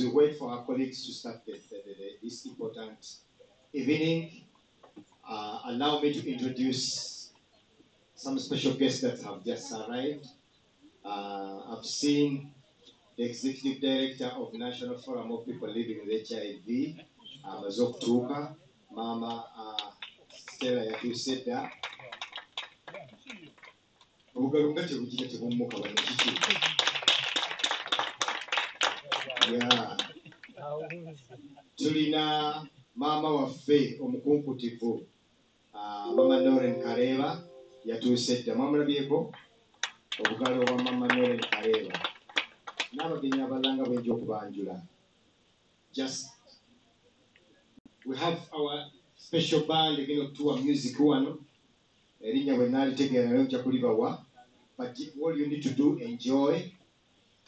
as we wait for our colleagues to start this important evening, allow me to introduce some special guests that have just arrived. I've seen the Executive Director of National Forum of People Living with HIV, Mazok Mama Stella Yatuseda. Yeah. Tulina mama waffe omukunkutivu mama Noren Kareba yatuusedda mwamulabyeko obugalo bwa mama Noren Kareba n'abagenyi abalanga bwenja okubanjula. Just we have our special band again to a music wano erinnya bwe naalitegeera nayo nja kulibawa, but all you need to do, enjoy,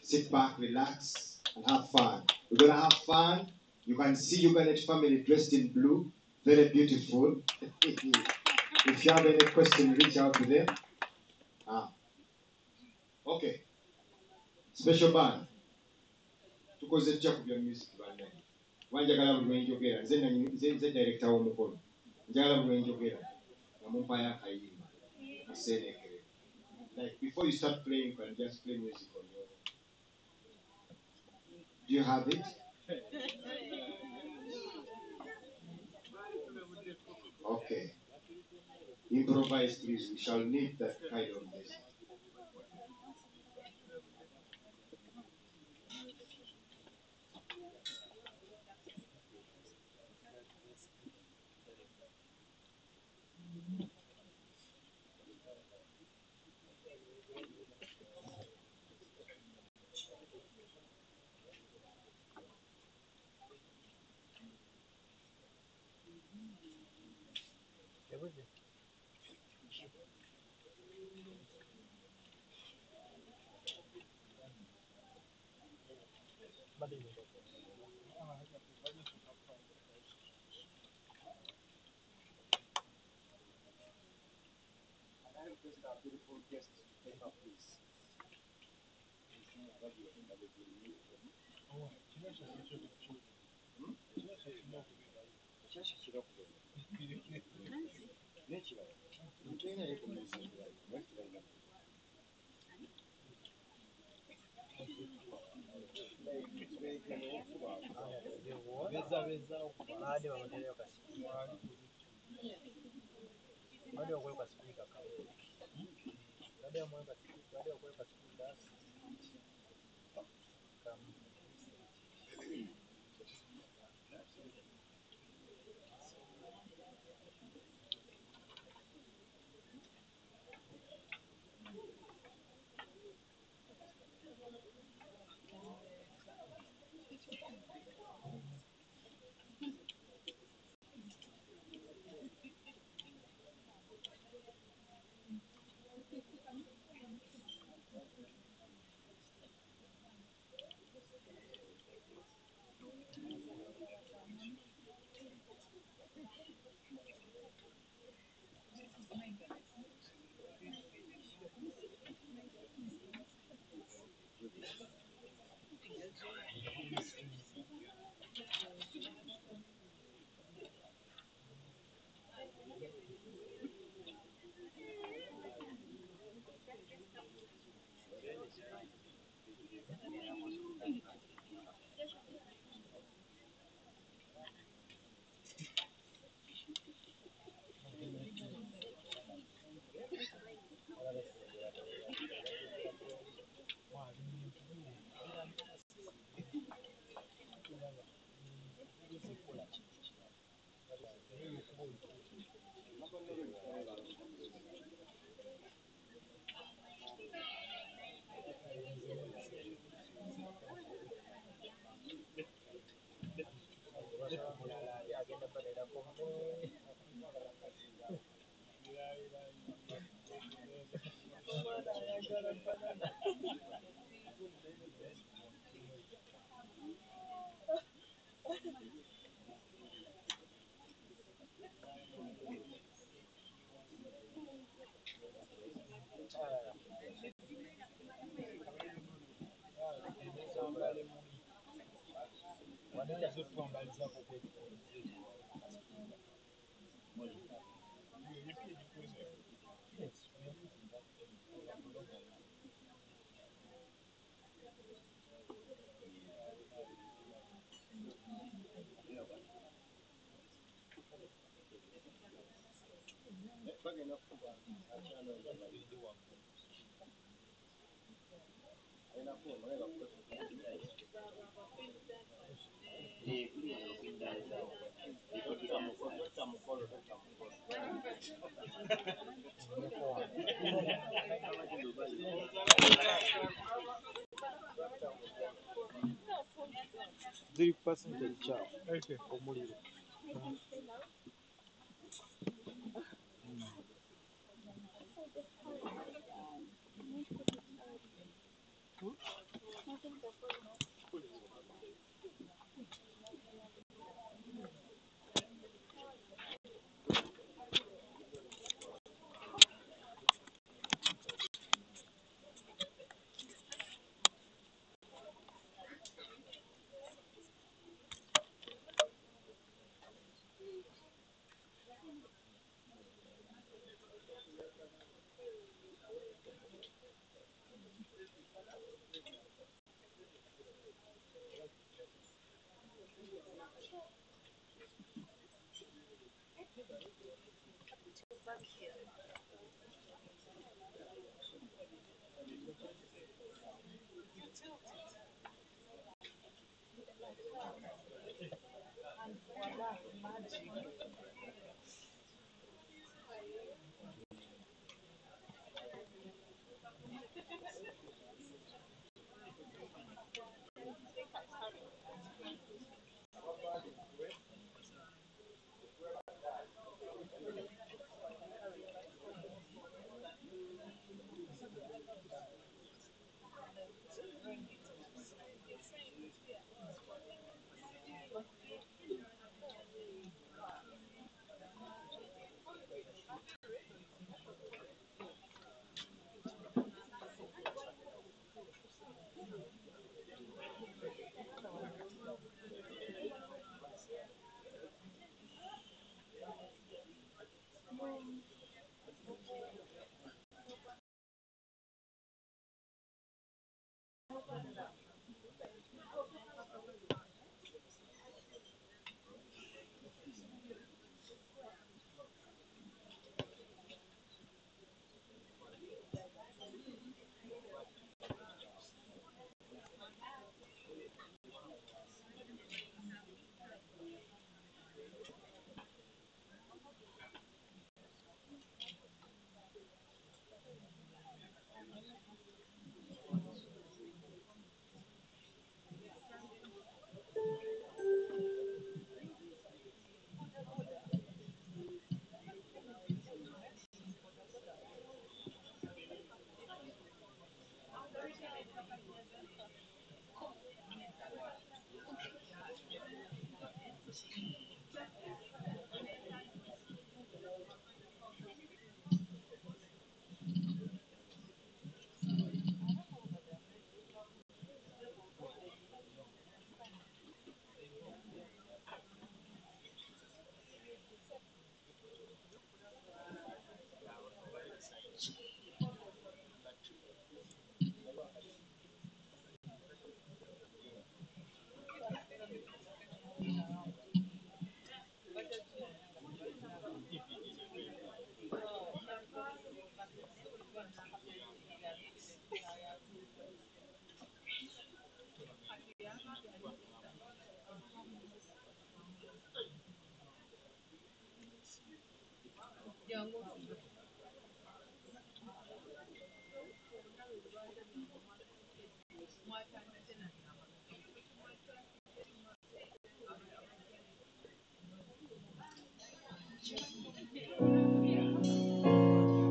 sit back, relax and have fun. We're gonna have fun. You can see Uganet family dressed in blue, very beautiful. If you have any question, reach out to them. Okay. Special band. Tukoze tutya ku bya music band. Wanjagala buli lwenjogera, nze director w'omukolo. Njagala buli lwenjogera, nga mumpayo akayimba, kaseenekere. Like before you start playing, you can just play music on your own. Do you have it? Okay. Improvise, please. We shall need that kind of music. Beautiful guests to take up, please.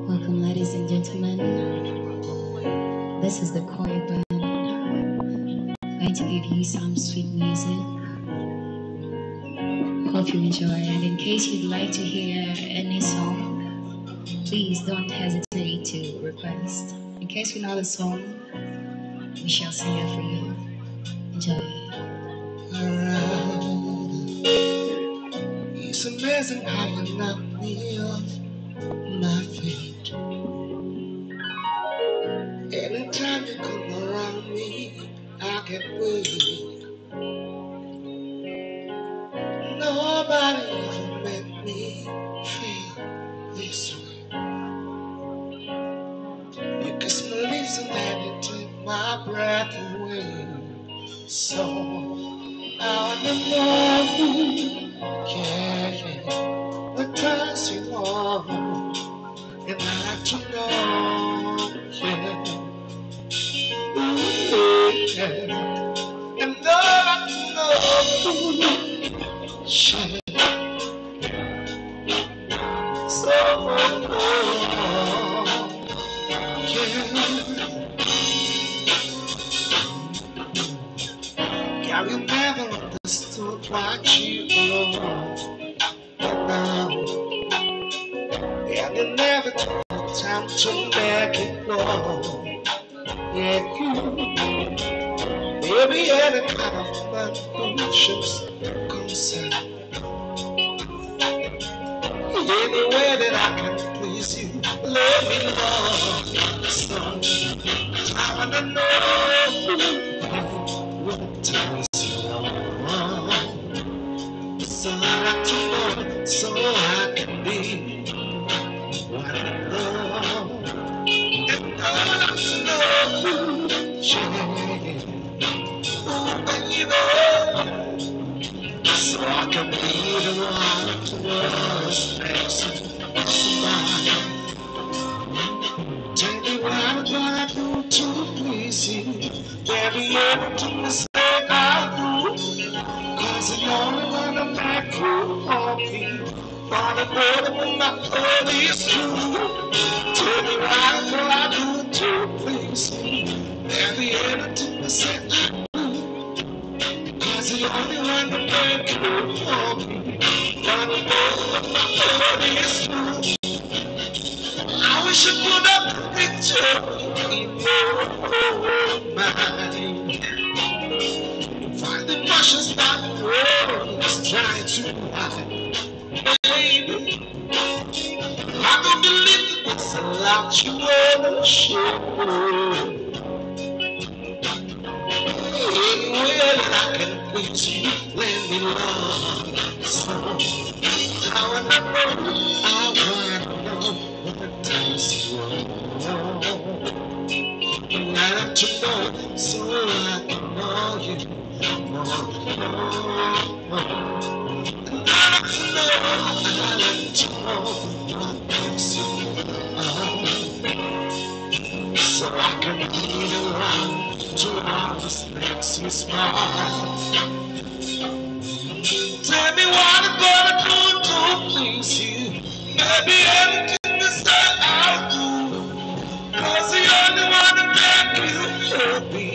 Welcome, ladies and gentlemen. This is the choir band. I'm going to give you some sweet music. Hope you enjoy. And in case you'd like to hear any song, please don't hesitate to request. In case you know the song, we shall sing it for you. Enjoy. Alright. amazing how you knock me off my feet. Anytime you come around me, I get weak. Nobody ever made me feel this way. You kiss my lips and then you take my breath away. So I wanna know, yeah, what turns you on, and I like to know, yeah, and I like to know, yeah. So, yeah, you never understood what you know. Now, yeah, you never took the time to make it know. Yeah, maybe any kind of malfunctions concern. Any way that I can please you, let me know. So, I wanna know what turns you on. So I like to know, so I can be what I love. And I like to know, yeah, baby, so I can be the one to was next to somebody. Tell me what I'm gonna do to please you. Baby, everything you say I'll do. Cause the only one that make you happy. Wanna go to when my heart is true. Tell me what I'm gonna do to please you. Baby, everything you say I do. Cause the only one that make you happy. Wanna go when my heart is true. I wish I put up a picture in your mind. Find the emotions that the world is trying to hide. Baby, I don't believe that it's a lot you wanna show. Anyway that I can please you, let me love. So, I wanna know what turns you on. And I like to know, so I can know you more. And I like to know what makes you so I can be the one to always makes you smile. Tell me what I'm gonna do to please you. Maybe everything you say I'll do. Cause the only one that make you happy.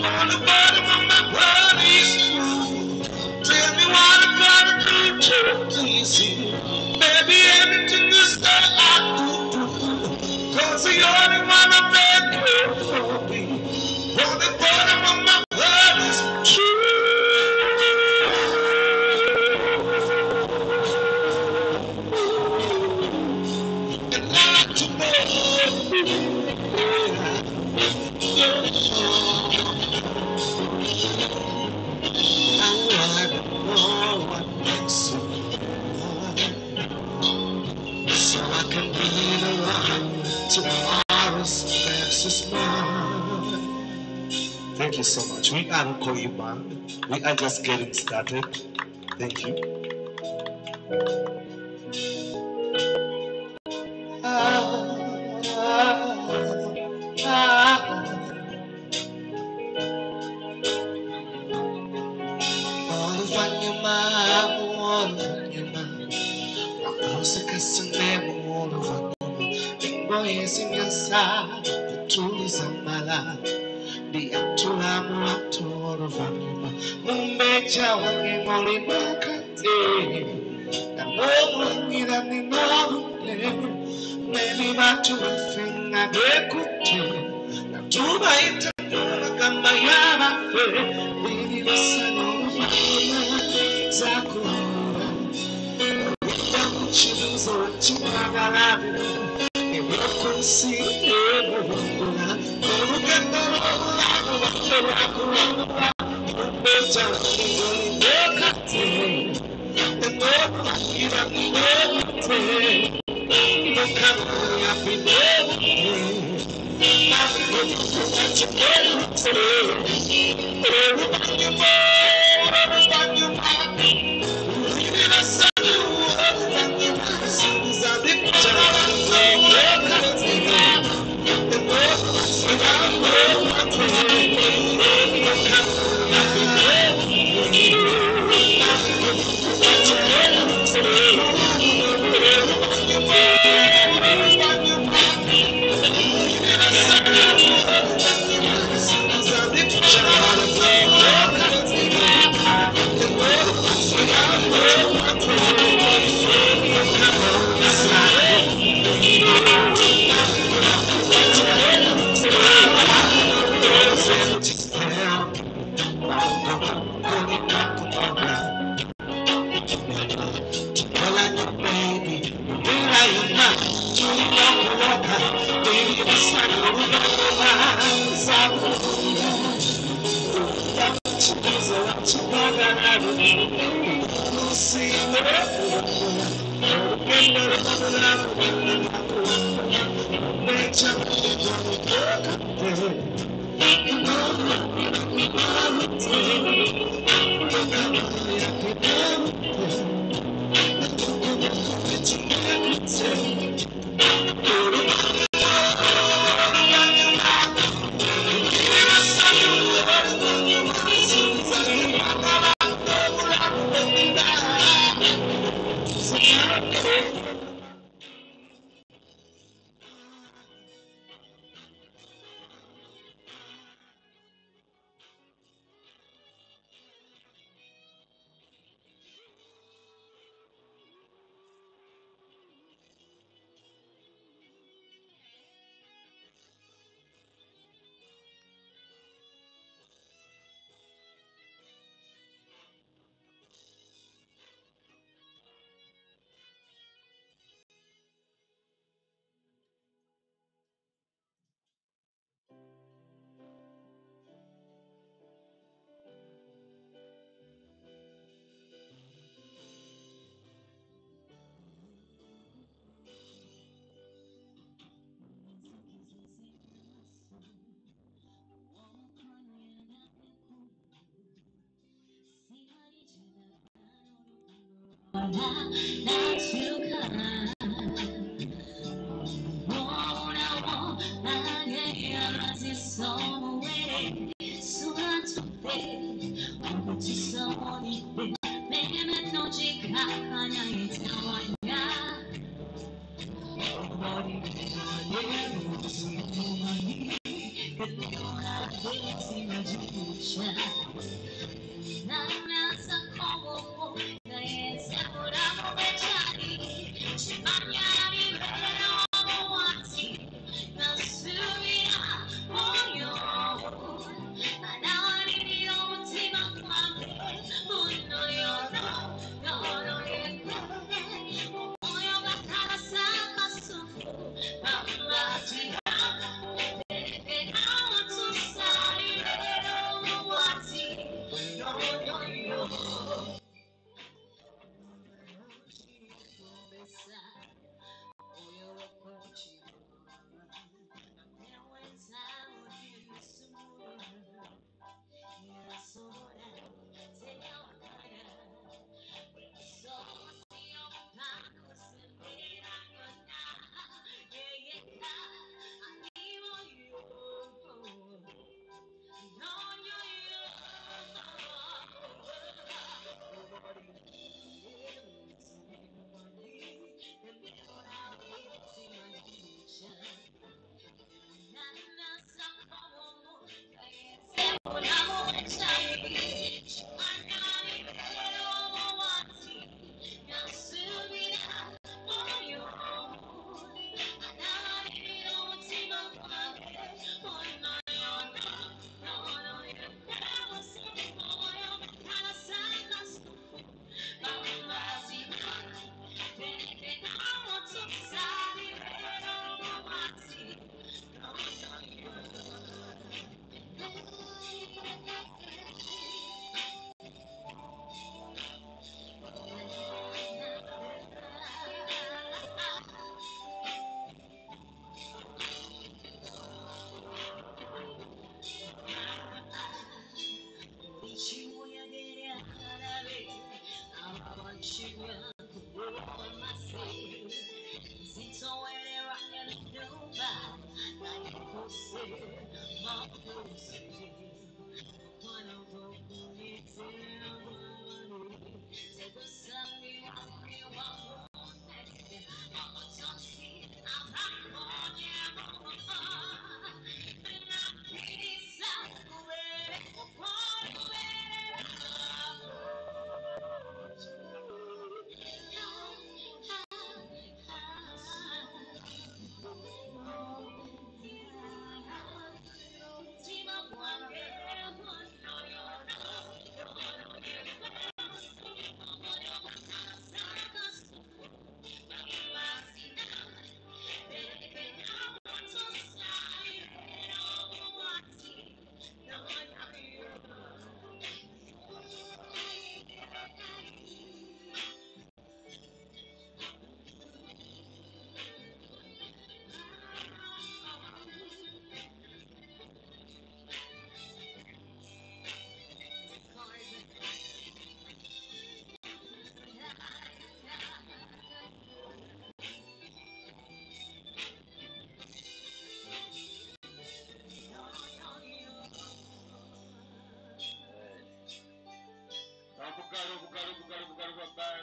On the bottom of my heart is true. Tell me what I'm gonna do to please you. Maybe everything you say I'll do. Cause the only one that make you happy. On the bottom of my heart is true. And I like to know what makes you so I can be the one to always makes you smile. Thank you so much. We are Koyi Band. We are just getting started. Thank you. Maybe my two thing I get to my internet, kama yana fe, baby, what's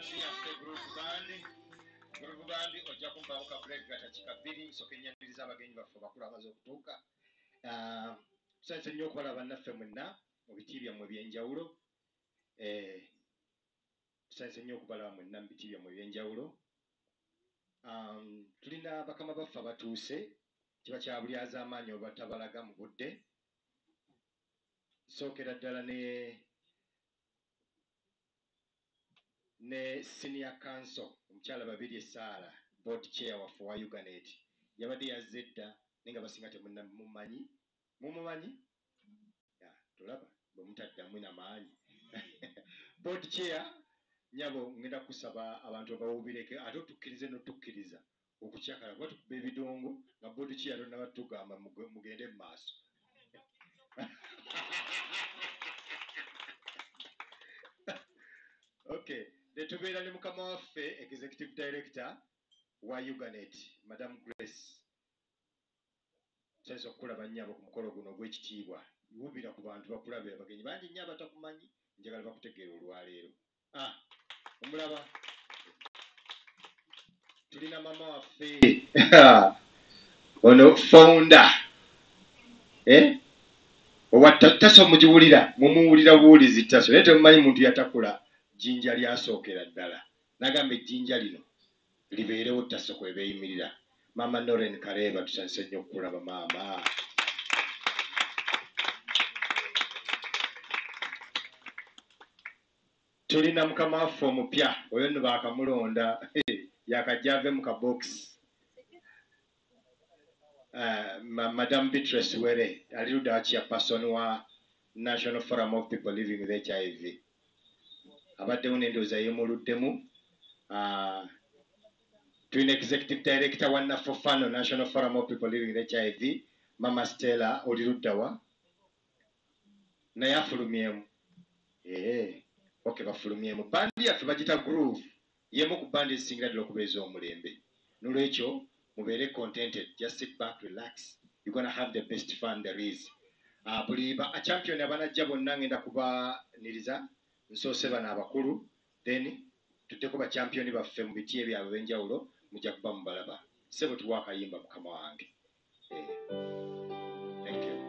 bandi yaffe group bandi ojja kumpaawo ka break gatakika bbiri nsooka ennyamiriza abagenyi baffe bakulu amaze okutuuka. Tusanyuse nnyo okubalaba bannaffe mwenna mu biti byammwe ebyenjawulo. Tusanyuse nnyo okubalaba mwenna mu biti byammwe ebyenjawulo. Tulina bakama baffe abatuuse, kiba kya bulyaza amaanyi obatabalaga mu budde. Sookera ddala ne senior council omukyala Babirye Saala, board chair waffe wa Uganet, yabadde yazze dda naye nga basinga temumanyi. Mumumanyi? Tolaba bwe mutaddamu n'amaanyi. Board chair nyabo ngenda kusaba abantu abawubireke ate otukkirize n'otukkiriza okukyakala kuba tukuba ebidongo nga board chair tonnaba tugamba mugende mu maaso. Okay, netubeera ne mukama waffe executive director wa Uganet, Madam Grace. Tusanyusa okukulaba nnyabo ku mukolo guno ogw'ekitiibwa. Wubira ku bantu bakulabe, abagenyi bangi nnyo abatakumanyi, njagala bakutegeera olwaleero. Omulaba tulina mama waffe ono founder owa Taso, mugiwulira, mumuwulira buwulizi Taso, naye temumanyi muntu yatakula jjinja lyasookera ddala. Nagamba ejjinja lino libeerewo Taso kwebeeyimirira. Mama Noren Kareeba, tusanyuse nnyo okukulaba maama. Tulina mukama waffe omupya, oyo nno baakamulonda yakajja ave mu kabokisi. Madam Beatrice Were ali ludda wa chairperson wa National Forum of People Living with HIV. Abaddewo n'endowooza yeemuluddemu. Tulina executive director wa Nafofano National Forum of People Living with HIV, Mama Stella oli ludda wa? Naye afulumyemu. Okay, bafulumyemu. Bandi yaffe bagita groove, yemu ku bandi ezisingira ddala okubeeza omulembe. Nolwekyo mubeere contented, just sit back, relax. You're gonna have the best fun there is. Buli champion abanajja bonna ngenda kubaniriza, nsoose bano abakulu, then tuddeko ba champion baffe mu biti ebyabwe ebyenjawulo, mujja kuba mubalaba. Ssebo tuwa akayimba mukama wange. Thank you.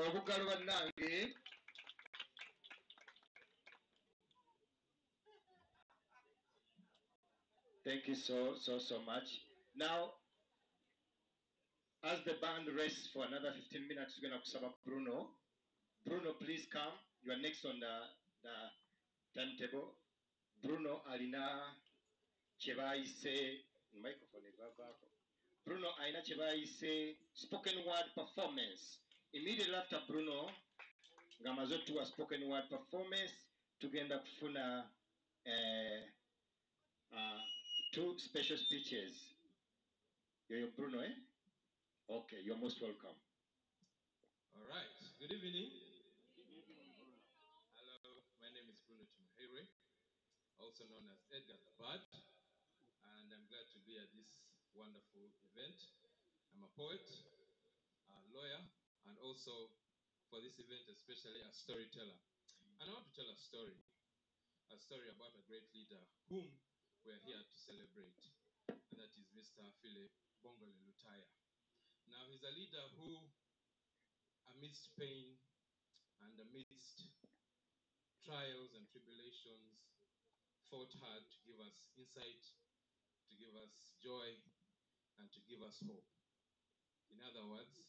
obugalo bannange. Thank you so much. Now, as the band rests for another 15 minutes, we're going to kusaba Bruno. Bruno, please come. You are next on the timetable. Bruno alina chebaise microphone evavako. Bruno alina chebaise spoken word performance. Immediately after Bruno, ngamaze tuwa spoken word performance, tugenda kufuna two special speeches. Yo Bruno, eh? Okay, you're most welcome. All right. Good evening. Hello, my name is Bruno Tumuhere, also known as Edgar the Bard, and I'm glad to be at this wonderful event. I'm a poet, a lawyer, and also for this event, especially a storyteller. And I want to tell a story about a great leader whom we're here to celebrate, and that is Mr. Philip Bongole Lutaaya. Now, he's a leader who, amidst pain and amidst trials and tribulations, fought hard to give us insight, to give us joy, and to give us hope. In other words,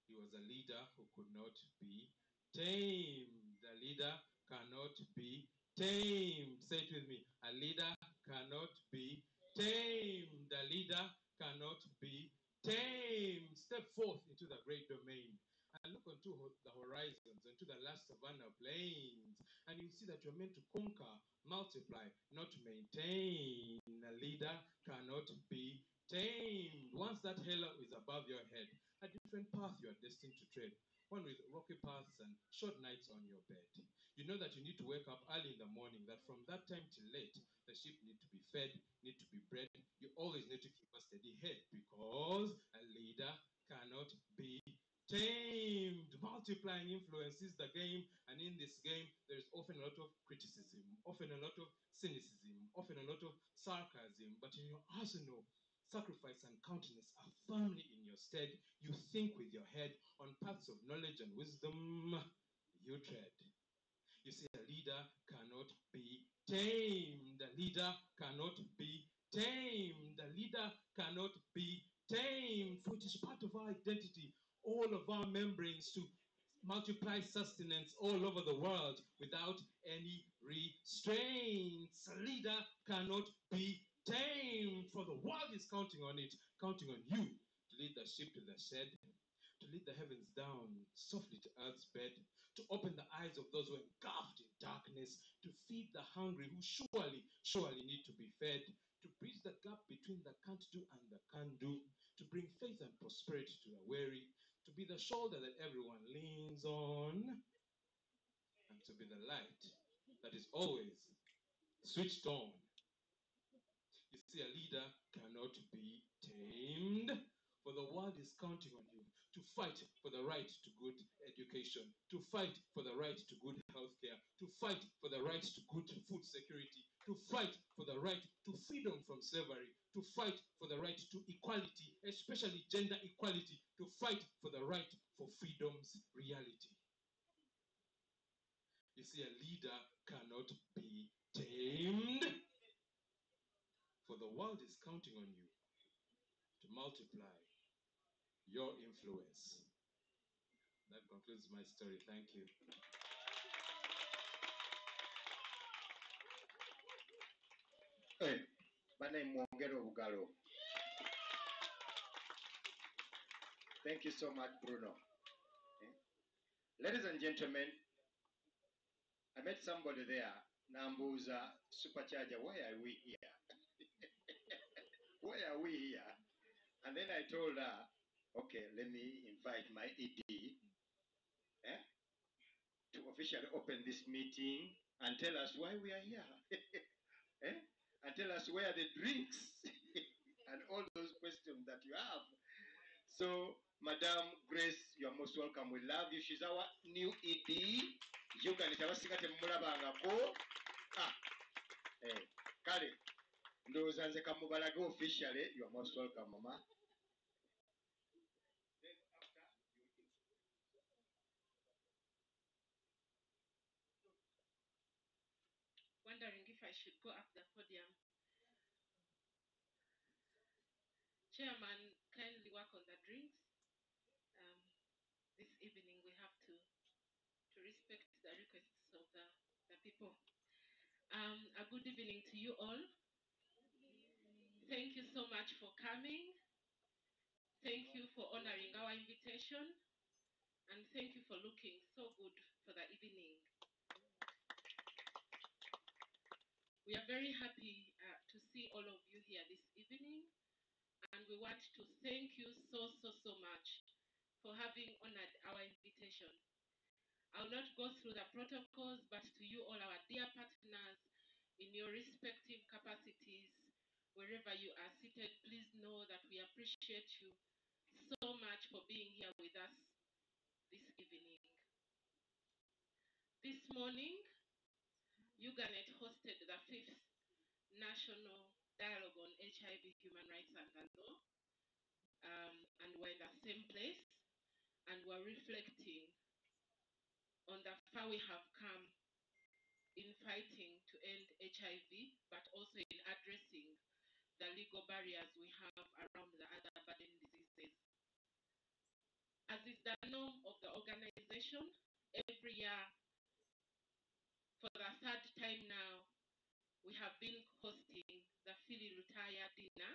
he was a leader who could not be tamed. A leader cannot be tamed. Say it with me. A leader cannot be tamed. A leader cannot be tamed. Step forth into the great domain and look onto the horizons, into the last savanna plains, and you see that you're meant to conquer, multiply, not maintain. A leader cannot be tamed. Once that halo is above your head, a different path you are destined to tread. One with rocky paths and short nights on your bed. You know that you need to wake up early in the morning, that from that time till late, the sheep need to be fed, need to be bred. You always need to keep a steady head because a leader cannot be tamed. Multiplying influence is the game, and in this game, there's often a lot of criticism, often a lot of cynicism, often a lot of sarcasm, but in your arsenal, sacrifice and countenance are firmly in your stead. You think with your head on paths of knowledge and wisdom you tread. You see, a leader cannot be tamed. A leader cannot be tamed. A leader cannot be tamed. For it is part of our identity, all of our membranes to multiply sustenance all over the world without any restraints. A leader cannot be tamed, for the world is counting on it, counting on you to lead the sheep to the shed, to lead the heavens down softly to earth's bed, to open the eyes of those who are engulfed in darkness, to feed the hungry who surely need to be fed, to bridge the gap between the can't do and the can do, to bring faith and prosperity to the weary, to be the shoulder that everyone leans on, and to be the light that is always switched on. You see, a leader cannot be tamed, for the world is counting on you to fight for the right to good education, to fight for the right to good healthcare, to fight for the right to good food security, to fight for the right to freedom from slavery, to fight for the right to equality, especially gender equality, to fight for the right for freedom's reality. You see, a leader cannot be tamed, for the world is counting on you to multiply your influence. That concludes my story. Thank you. Hey, bane mwongere obugalo. Thank you so much, Bruno. Ladies and gentlemen, I met somebody there, Nambuza Supercharger, why are we here? Why are we here? And then I told her, okay, let me invite my ED to officially open this meeting and tell us why we are here. And tell us where the drinks and all those questions that you have. So, Madam Grace, you are most welcome. We love you. She's our new ED. You can tell us Kale, ndowooza nze kamubalage officially. You are most welcome, Mama. Then after, you introduce. wondering if I should go up the podium. Chairman, kindly work on the drinks. This evening we have to respect the requests of the people. A good evening to you all. Thank you so much for coming. Thank you for honoring our invitation. And thank you for looking so good for the evening. We are very happy to see all of you here this evening. And we want to thank you so much for having honored our invitation. I'll not go through the protocols, but to you all our dear partners in your respective capacities, wherever you are seated, please know that we appreciate you so much for being here with us this evening. This morning, Uganet hosted the 5th National Dialogue on HIV, Human Rights and the Law, and we're in the same place, and we're reflecting on the far we have come in fighting to end HIV, but also in addressing the legal barriers we have around the other burden diseases. As is the norm of the organization, every year, for the 3rd time now, we have been hosting the Lutaaya dinner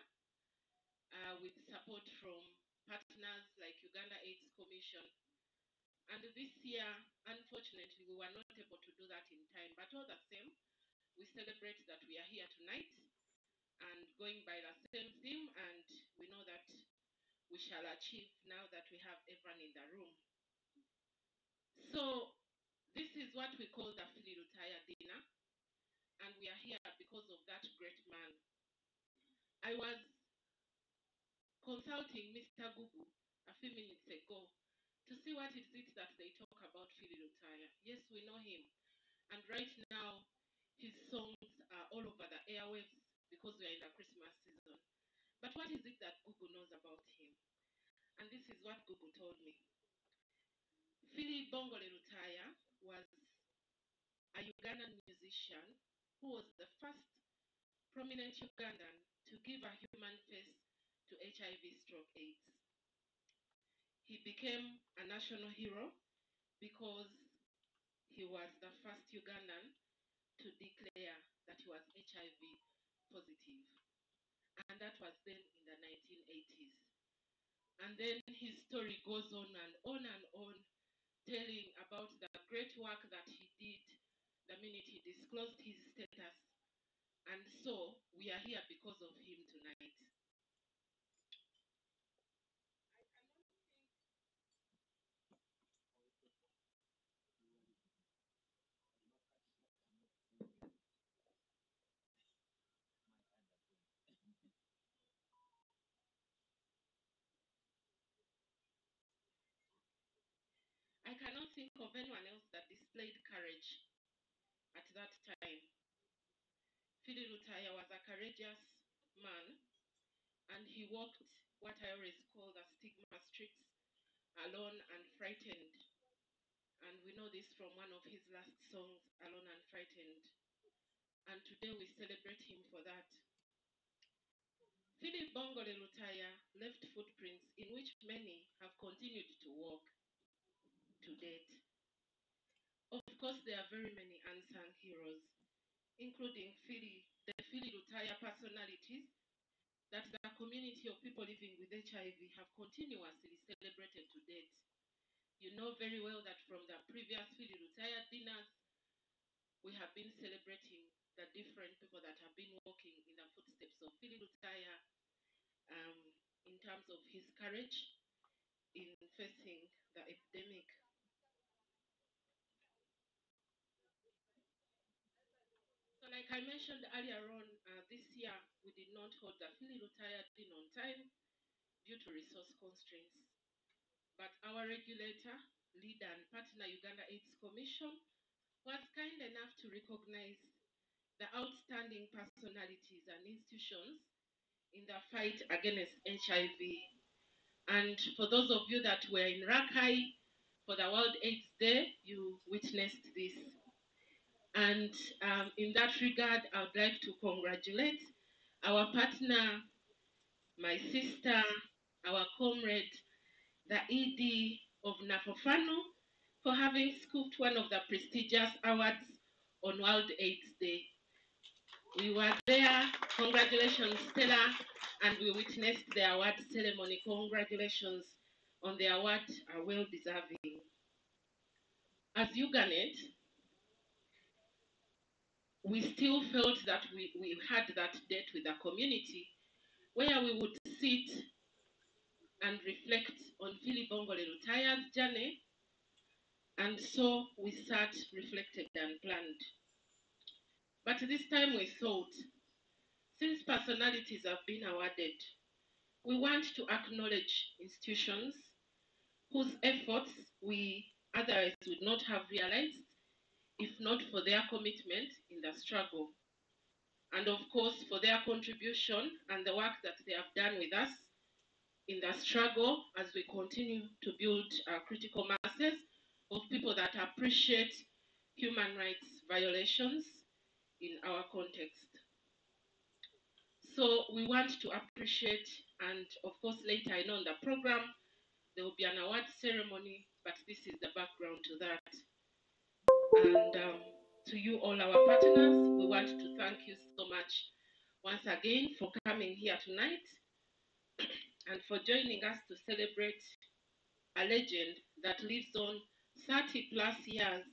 with support from partners like Uganda AIDS Commission. And this year, unfortunately, we were not able to do that in time, but all the same, we celebrate that we are here tonight and going by the same theme, and we know that we shall achieve now that we have everyone in the room. So this is what we call the Lutaaya dinner, and we are here because of that great man. I was consulting Mr. Google a few minutes ago to see what is it that they talk about Lutaaya. Yes, we know him, and right now his songs are all over the airwaves because we are in the Christmas season. But what is it that Google knows about him? And this is what Google told me. Philly Bongole Lutaaya was a Ugandan musician who was the first prominent Ugandan to give a human face to HIV/AIDS. He became a national hero because he was the first Ugandan to declare that he was HIV positive. And that was then in the 1980s. And then his story goes on and on and on, telling about the great work that he did the minute he disclosed his status. And so we are here because of him tonight. I cannot think of anyone else that displayed courage at that time. Philly Lutaaya was a courageous man, and he walked what I always call the stigma streets, alone and frightened. And we know this from one of his last songs, Alone and Frightened. And today we celebrate him for that. Philip Bongole Lutaaya left footprints in which many have continued to walk to date. Of course, there are very many unsung heroes, including the Philly Lutaaya personalities that the community of people living with HIV have continuously celebrated to date. You know very well that from the previous Philly Lutaaya dinners, we have been celebrating the different people that have been walking in the footsteps of Philly Lutaaya in terms of his courage in facing the epidemic. So like I mentioned earlier on, this year we did not hold the Philly Lutaaya dinner on time due to resource constraints. But our regulator, leader and partner Uganda AIDS Commission was kind enough to recognize the outstanding personalities and institutions in the fight against HIV. And for those of you that were in Rakai for the World AIDS Day, you witnessed this. And in that regard, I would like to congratulate our partner, my sister, our comrade, the ED of Napofano, for having scooped one of the prestigious awards on World AIDS Day. We were there. Congratulations, Stella, and we witnessed the award ceremony. Congratulations on the award, are well deserving. As Uganet, we still felt that we had that date with the community where we would sit and reflect on Philip Bongole Lutaaya's journey. And so we sat, reflected, and planned. But this time we thought, since personalities have been awarded, we want to acknowledge institutions whose efforts we otherwise would not have realized if not for their commitment in the struggle. And of course, for their contribution and the work that they have done with us in the struggle as we continue to build critical masses of people that appreciate human rights violations in our context. So we want to appreciate, and of course later I know in the program there will be an award ceremony, but this is the background to that. And to you all our partners, we want to thank you so much once again for coming here tonight and for joining us to celebrate a legend that lives on 30 plus years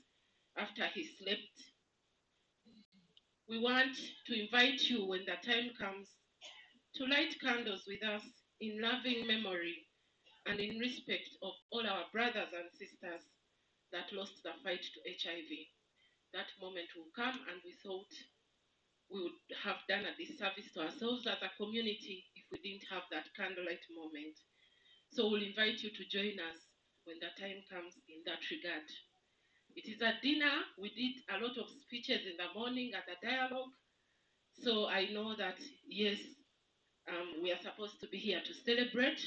after he slept. We want to invite you when the time comes to light candles with us in loving memory and in respect of all our brothers and sisters that lost the fight to HIV. That moment will come, and we thought we would have done a disservice to ourselves as a community if we didn't have that candlelight moment. So we'll invite you to join us when the time comes in that regard. It is a dinner. We did a lot of speeches in the morning at the dialogue. So I know that, yes, we are supposed to be here to celebrate,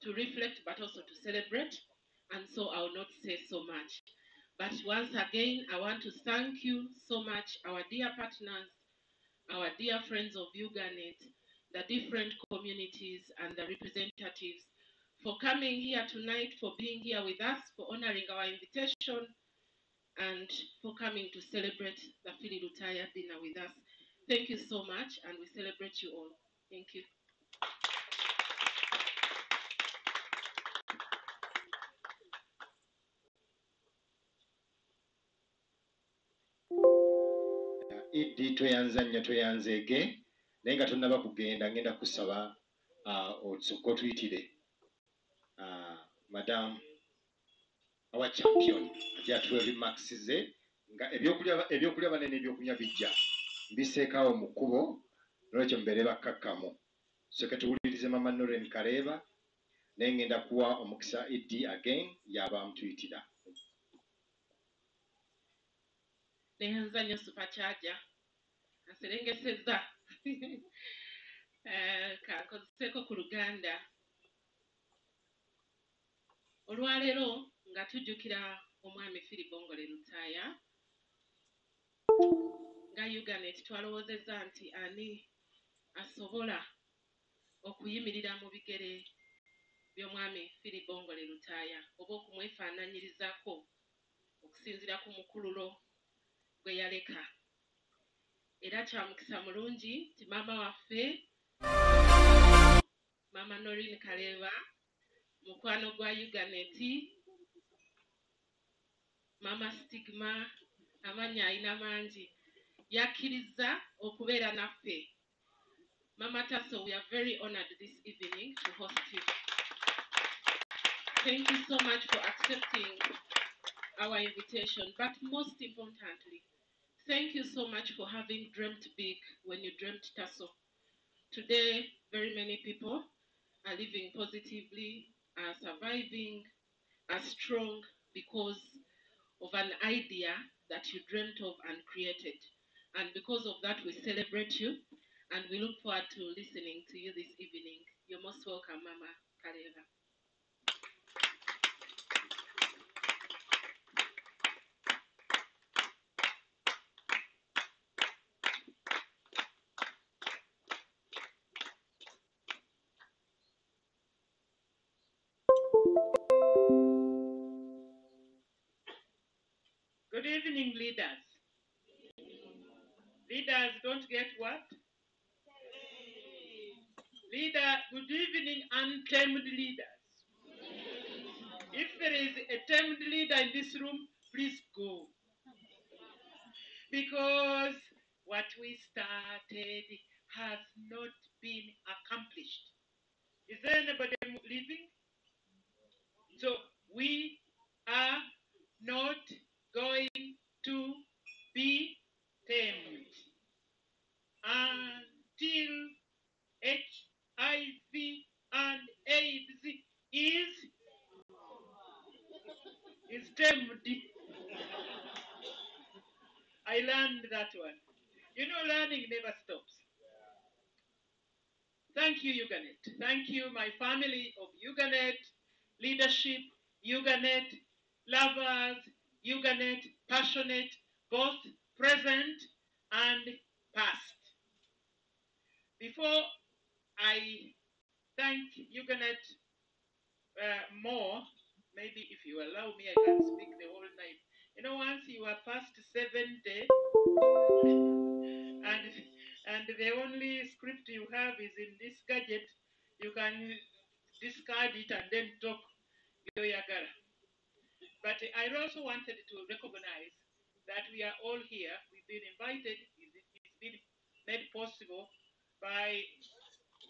to reflect, but also to celebrate. And so I will not say so much. But once again, I want to thank you so much, our dear partners, our dear friends of Uganet, the different communities and the representatives for coming here tonight, for being here with us, for honoring our invitation, and for coming to celebrate the Philly Lutaaya dinner with us. Thank you so much, and we celebrate you all. Thank you. Idi tweyanzeege naye nga tonnaba kugenda ngenda kusaba osooka otuyitire madam our champion ajja atuwa remarks ze nga ebyokulya bane n'ebyokunywa bijja mbiseekaawo mu kkubo nolwekyo mubeere bakkakkamu soke tuwulirize mama Noreen Kareeba naye ngenda kuwa omukisa Idi again yaba amutuyitira Neyanza nnyo supercharger aserengesezza kankozeseeko ku Luganda. Olwaleero nga tujjukira omwami Philip Bongole Lutaaya, nga Uganet twalowoozezza nti ani asobola okuyimirira mu bigere by'omwami Philip Bongole Lutaaya oba okumwefaananyirizaako okusinziira ku mukululo gwe yaleka. Era kya mukisa mulungi nti maama waffe mama Noreen Kareeba, mukwano gwa Uganet, mama Stigma, amannya alina mangi, yakkiriza okubeera naffe. Mama Tasso, we are very honored this evening to host you. Thank you so much for accepting our invitation, but most importantly, thank you so much for having dreamt big when you dreamt Tasso. Today, very many people are living positively, are surviving, are strong because of an idea that you dreamt of and created. And because of that, we celebrate you and we look forward to listening to you this evening. You're most welcome, Mama Kareeva. evening, leaders. Leaders don't get what? Good evening, untamed leaders. If there is a tamed leader in this room, please go. Because what we started has not been accomplished. Is there anybody leaving? So we are not going to be tamed until HIV and AIDS is tamed. I learned that one. You know, learning never stops. Thank you, Uganet. Thank you, my family of Uganet, leadership, Uganet, lovers, Uganet, passionate, both present and past. Before I thank Uganet more, maybe if you allow me, I can speak the whole night. You know, once you are past 70, and the only script you have is in this gadget, you can discard it and then talk yoyagara. But I also wanted to recognize that we are all here. We've been invited. It's been made possible by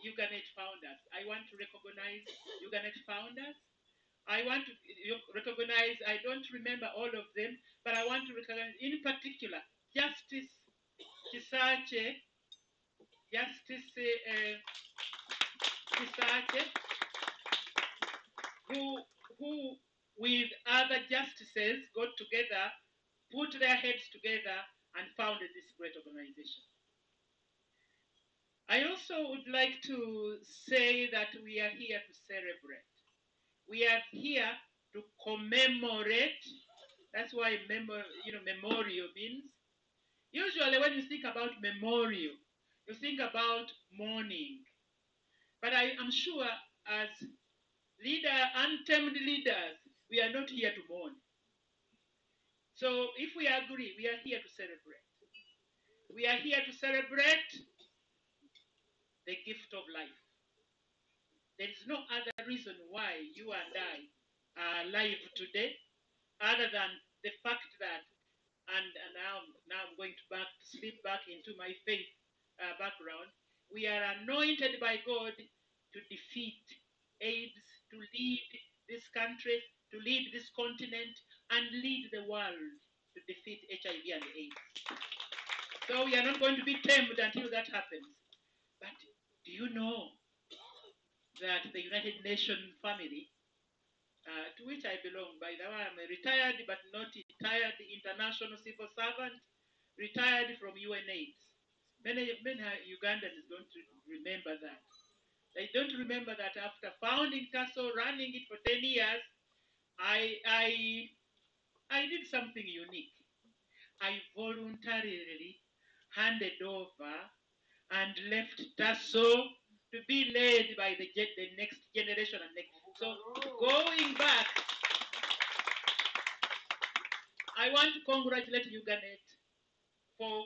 Uganet founders. I want to recognize Uganet founders. I want to recognize, I don't remember all of them, but I want to recognize in particular Justice Chisache, who with other justices got together, put their heads together, and founded this great organization. I also would like to say that we are here to celebrate. We are here to commemorate. That's why memorial means. Usually when you think about memorial, you think about mourning. But I am sure as untamed leaders, we are not here to mourn. So if we agree, we are here to celebrate. We are here to celebrate the gift of life. There is no other reason why you and I are alive today other than the fact that, and now I'm going to slip back into my faith background, we are anointed by God to defeat AIDS, to lead this country, to lead this continent, and lead the world to defeat HIV and AIDS. So we are not going to be tamed until that happens. But do you know that the United Nations family, to which I belong, by the way, I'm a retired but not retired international civil servant, retired from UNAIDS. Many Ugandans don't remember that. They don't remember that after founding TASO, running it for 10 years, I did something unique. I voluntarily handed over and left TASO to be led by the next generation. So going back, I want to congratulate Uganet for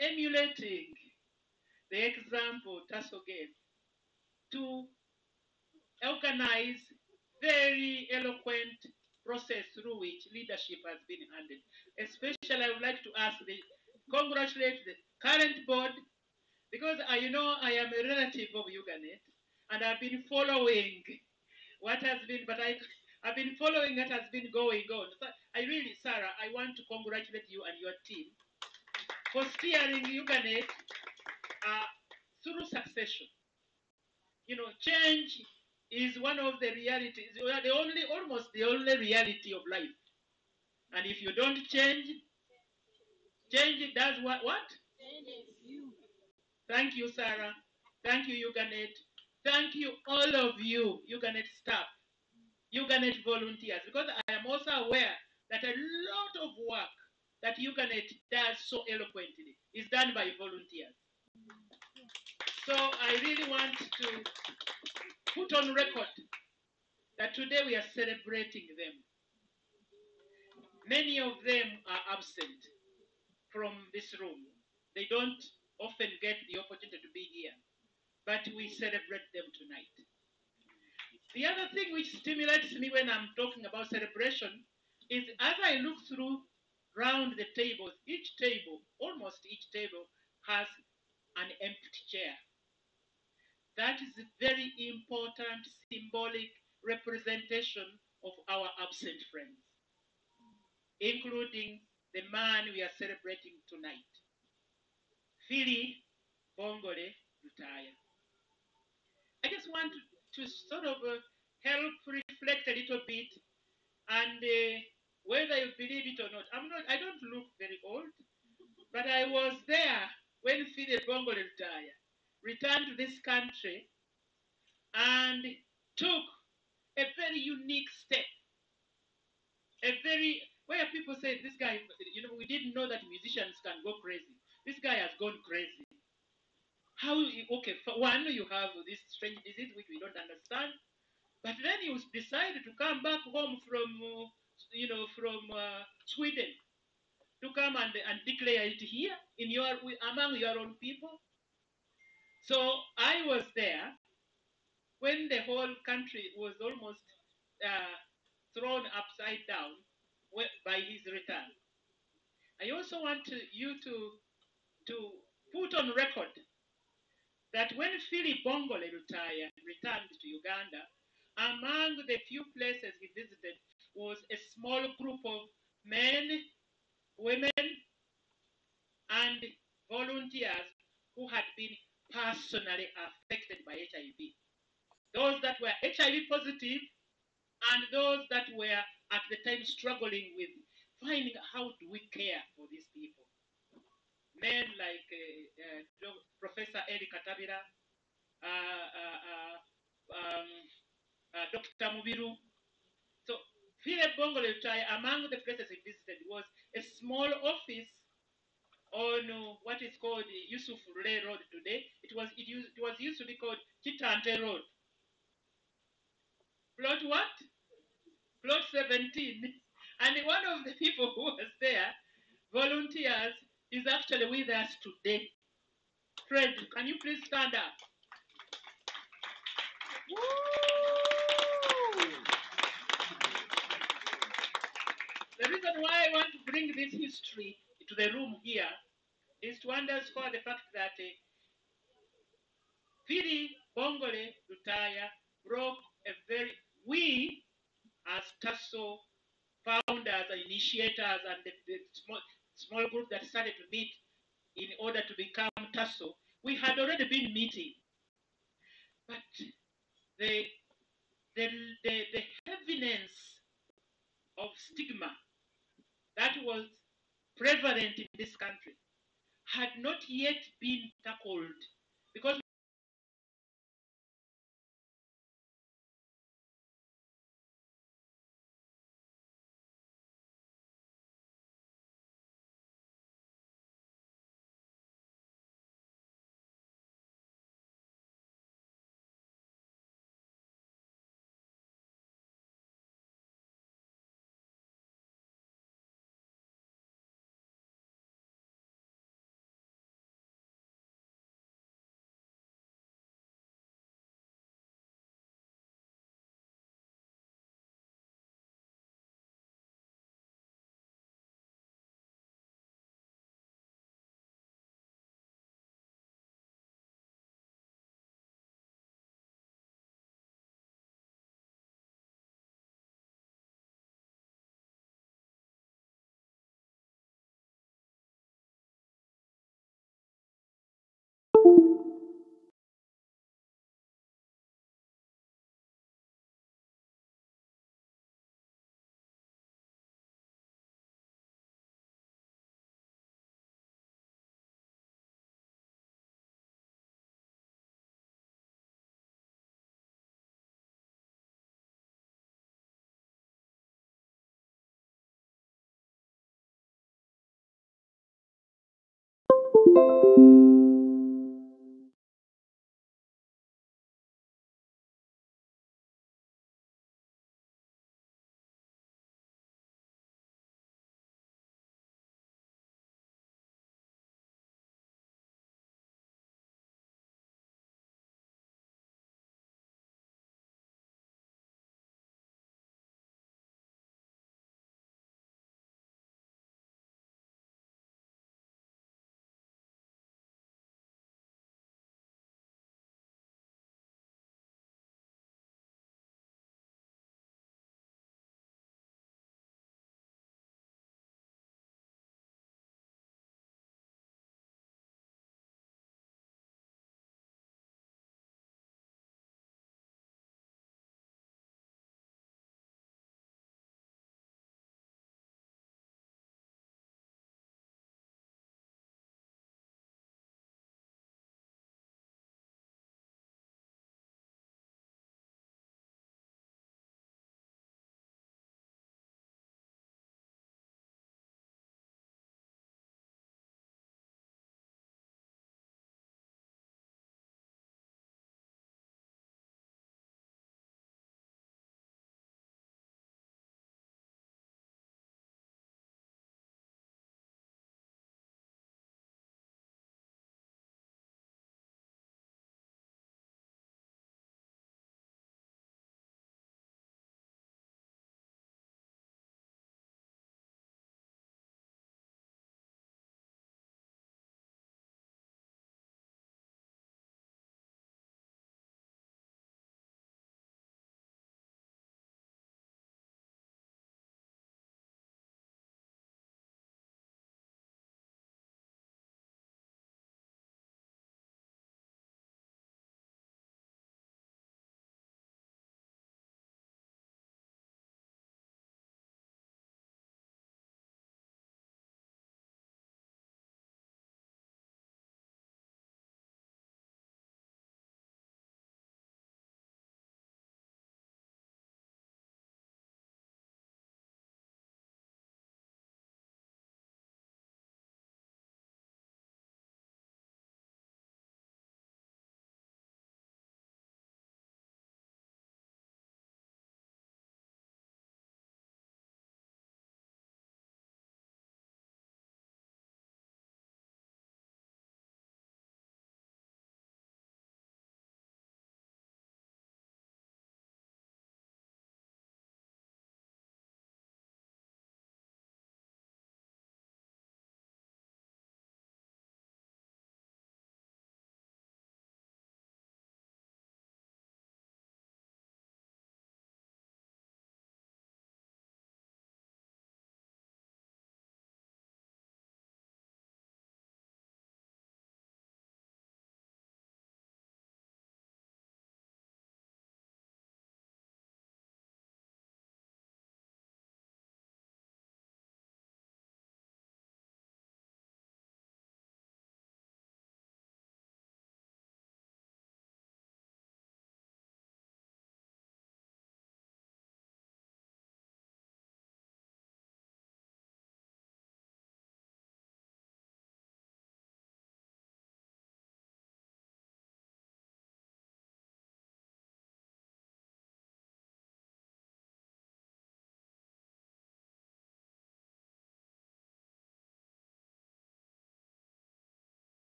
emulating the example TASO gave to organize very eloquent process through which leadership has been handled. Especially, I would like to congratulate the current board, because I am a relative of Uganet, and I've been following what has been, I've been following what has been going on. So Sarah, I want to congratulate you and your team for steering Uganet through succession. Change is one of the realities, almost the only reality of life. And if you don't change does what? Thank you, Sarah. Thank you, Uganet. Thank you, all of you, Uganet staff, Uganet volunteers, because I am also aware that a lot of work that Uganet does so eloquently is done by volunteers. So I really want to put on record that today we are celebrating them. Many of them are absent from this room. They don't often get the opportunity to be here, but we celebrate them tonight. The other thing which stimulates me when I'm talking about celebration is as I look through round the tables, almost each table has an empty chair. That is a very important symbolic representation of our absent friends, including the man we are celebrating tonight, Philly Bongole Lutaaya. I just want to sort of help reflect a little bit, and whether you believe it or not, I don't look very old, but I was there when Philip Bongole returned to this country and took a very unique step, where people say, this guy, we didn't know that musicians can go crazy. This guy has gone crazy. Okay, for one, you have this strange disease which we don't understand, but then you decided to come back home from, Sweden, to come and declare it here among your own people. So I was there when the whole country was almost thrown upside down by his return. I also want you to put on record that when Philip Bongole returned to Uganda, among the few places he visited was a small group of men, women, and volunteers who had been personally affected by HIV. Those that were HIV positive and those that were at the time struggling with finding how do we care for these people. Men like Professor Eli Katabira, Dr. Mubiru. So Philip Bongole among the places he visited was a small office on what is called Yusuf Rule Road today. It was used to be called Chitante Road. Plot what? Plot 17. And one of the people who was there, volunteers, is actually with us today. Fred, can you please stand up? Woo! The reason why I want to bring this history to the room here is to underscore the fact that Philly Bongole Lutaaya broke we as TASO founders and initiators and the small group that started to meet in order to become TASO, we had already been meeting. But the heaviness of stigma that was prevalent in this country had not yet been tackled, because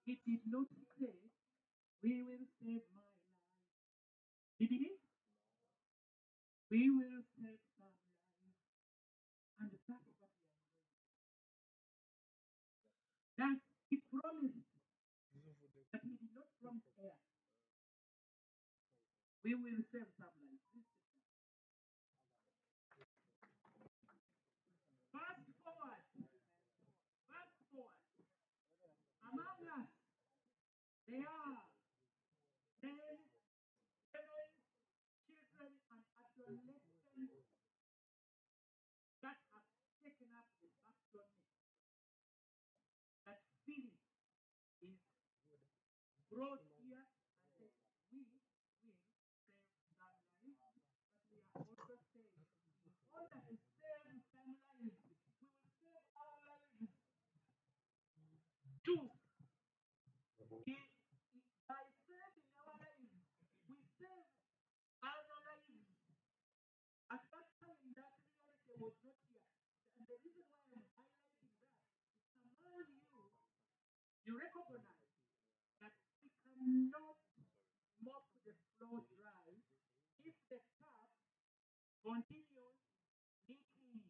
He did not say, we will save my life. Did he? We will save some lives. And that's what we are doing. That he promised, but he did not promise air. We will save some lives. Fast forward. Fast forward. Among us, there are men, women, children, and adolescents that have taken up the baton that Philip is brought here and said, we will save some lives, but we are also saying, in order to save some lives, we will save our lives too. By saving our lives, we save other lives. At that time, that reality was not here. And the reason why I'm highlighting that is among you, you recognize that we cannot mop the floor dry if the tap continues leaking.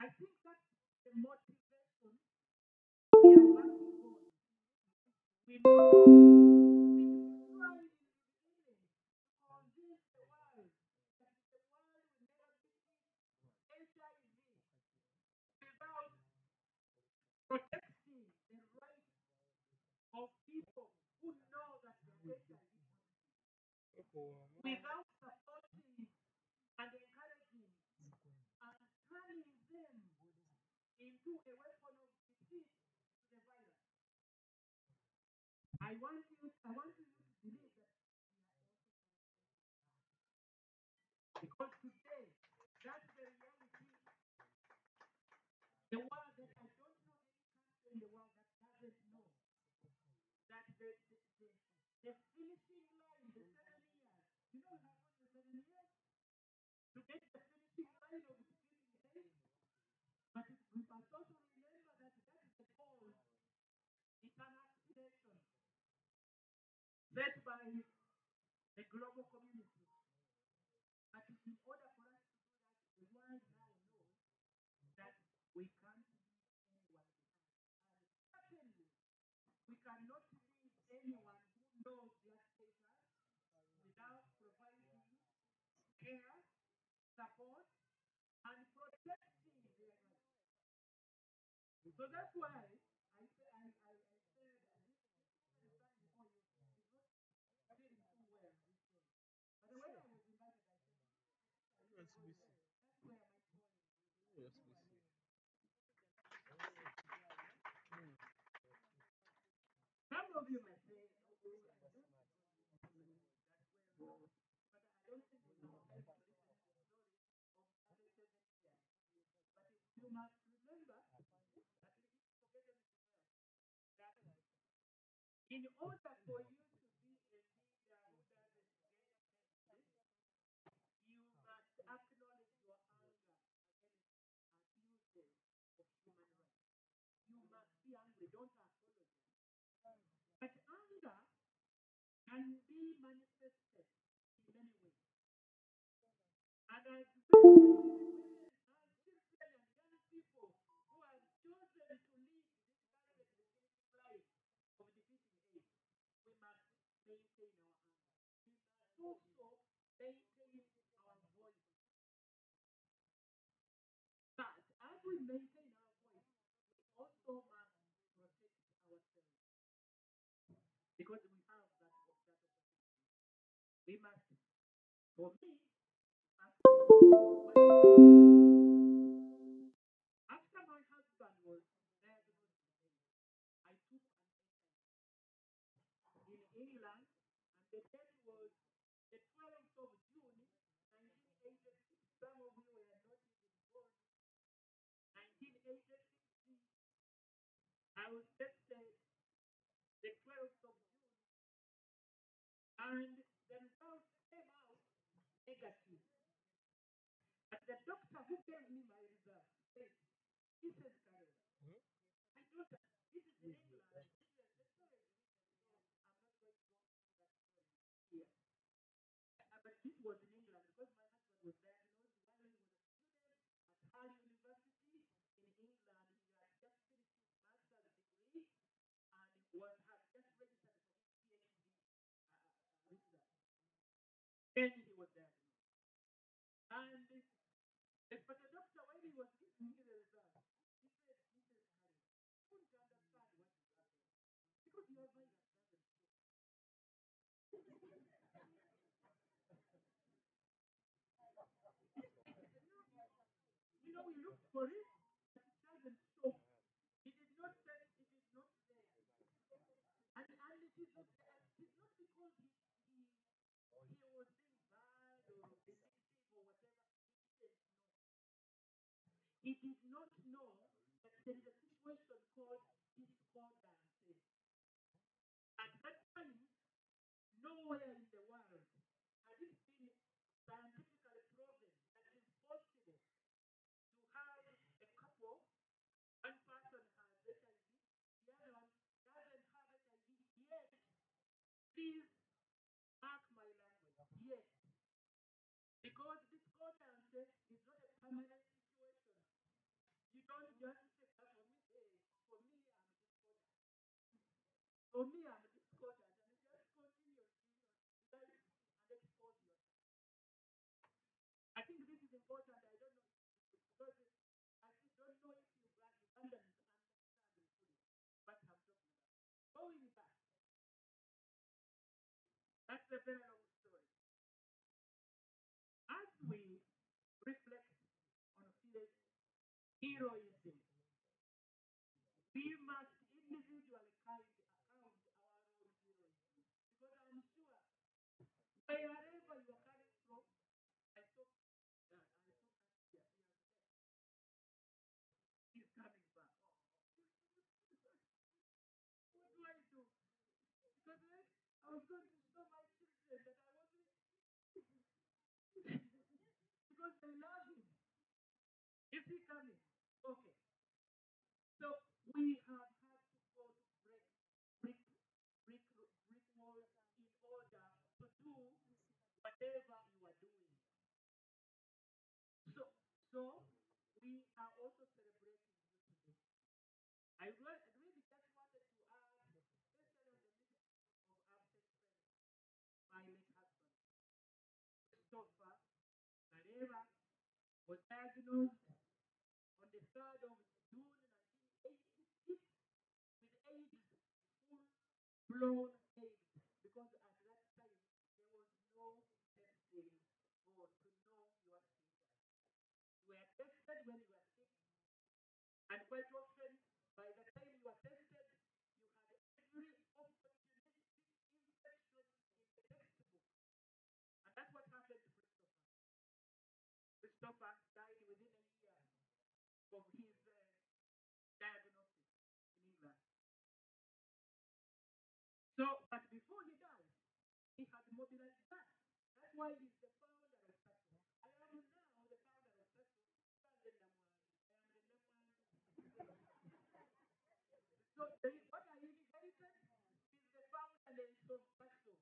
I think that's the motivation we are working on. We know we try in the beginning to convince the world that the world will never defeat HIV without protecting the rights of people who know that they are HIV without supporting and encouraging and turning them into a weapon of defeat to the virus. I want you to believe that because today that's the reality. The world that I don't know any country in the world that doesn't know that the finishing line, the 7 years, you know we have only 7 years to get the finishing line of defeating AIDS. But we must also remember that that is the goal. It's an aspiration set by the global community. But in order for us to do that, the world now knows that we can't leave anyone behind. And certainly, we cannot leave anyone who knows their status without providing care, support, and protecting their rights. So that's why I said this woman is standing before you is not feeling too well this day. But the way I was invited, I said, that's where my calling is. Some of you may say, oh, I don't know that well, but I don't think we have time to listen to the story of other 7 years. But you must remember, at least forget that in order for you to be a leader who doesn't get offended, you must acknowledge your anger against abuses of human rights. You must be angry, don't apologize. But anger can be manifested in many ways. And as women and children and young people who have chosen to lead this current definitive life of defeating AIDS, we must maintain our anger. We must also maintain our voice. But as we maintain our voice, we also must protect ourselves because we have that opportunity. We must, for me, after my husband was diagnosed, I took an in England, and the date was the 12th of June, 1986. Some of you were not even born. 1986, I was tested the 12th of June, and the results came out negative. But the doctor who gave me my results said, this is Karela. I told her, this is in England. was giving me the result, he said, Mrs. Harris, don't understand what is happening because your virus doesn't show. We looked for it, but it doesn't show. It is not there. It is not there. And it is not. It is not because he was being bad or vindictive or whatever. He did not know that there is a situation called discordance. At that time, nowhere in the world had it been scientifically proven that it is possible to have a couple, one person has HIV, the other one doesn't have HIV yet. Please mark my language. Yes. Because discordance is not a permanent situation. You don't just say, for me, I'm discordant. For me, I'm discordant. And you just continue life and expose yourself. I think this is important. I don't know because I don't know if you Ugandans understand fully what I'm talking about. Going back, that's a very long story. As we reflect on Phile's heroism, we must individually account our own heroism. Because I'm sure wherever you are coming from, I saw here. He's coming back. What do I do? Because I was going to show my children that I wasn't because they love him. Is he coming? Okay. So we have had to go to brick, brick walls in order to do whatever you are doing. So we are also celebrating you today. I really just wanted to add, especially on the midst of absent friends, my late husband, Christopher Kareva, was diagnosed on the 3rd of June 1986 with AIDS, full-blown AIDS, because at that time there was no testing or to know your status. You were tested when you were sick, and quite often, by the time you were tested, you had every opportunistic infection in the textbook. And that's what happened to Christopher. Christopher died within a year of his diagnosis in England. So, but before he died, he had mobilized that. That's why he's the founder of SASO. I am now the founder of SASO. I am the number one. So, what I inherited is the foundation of SASO.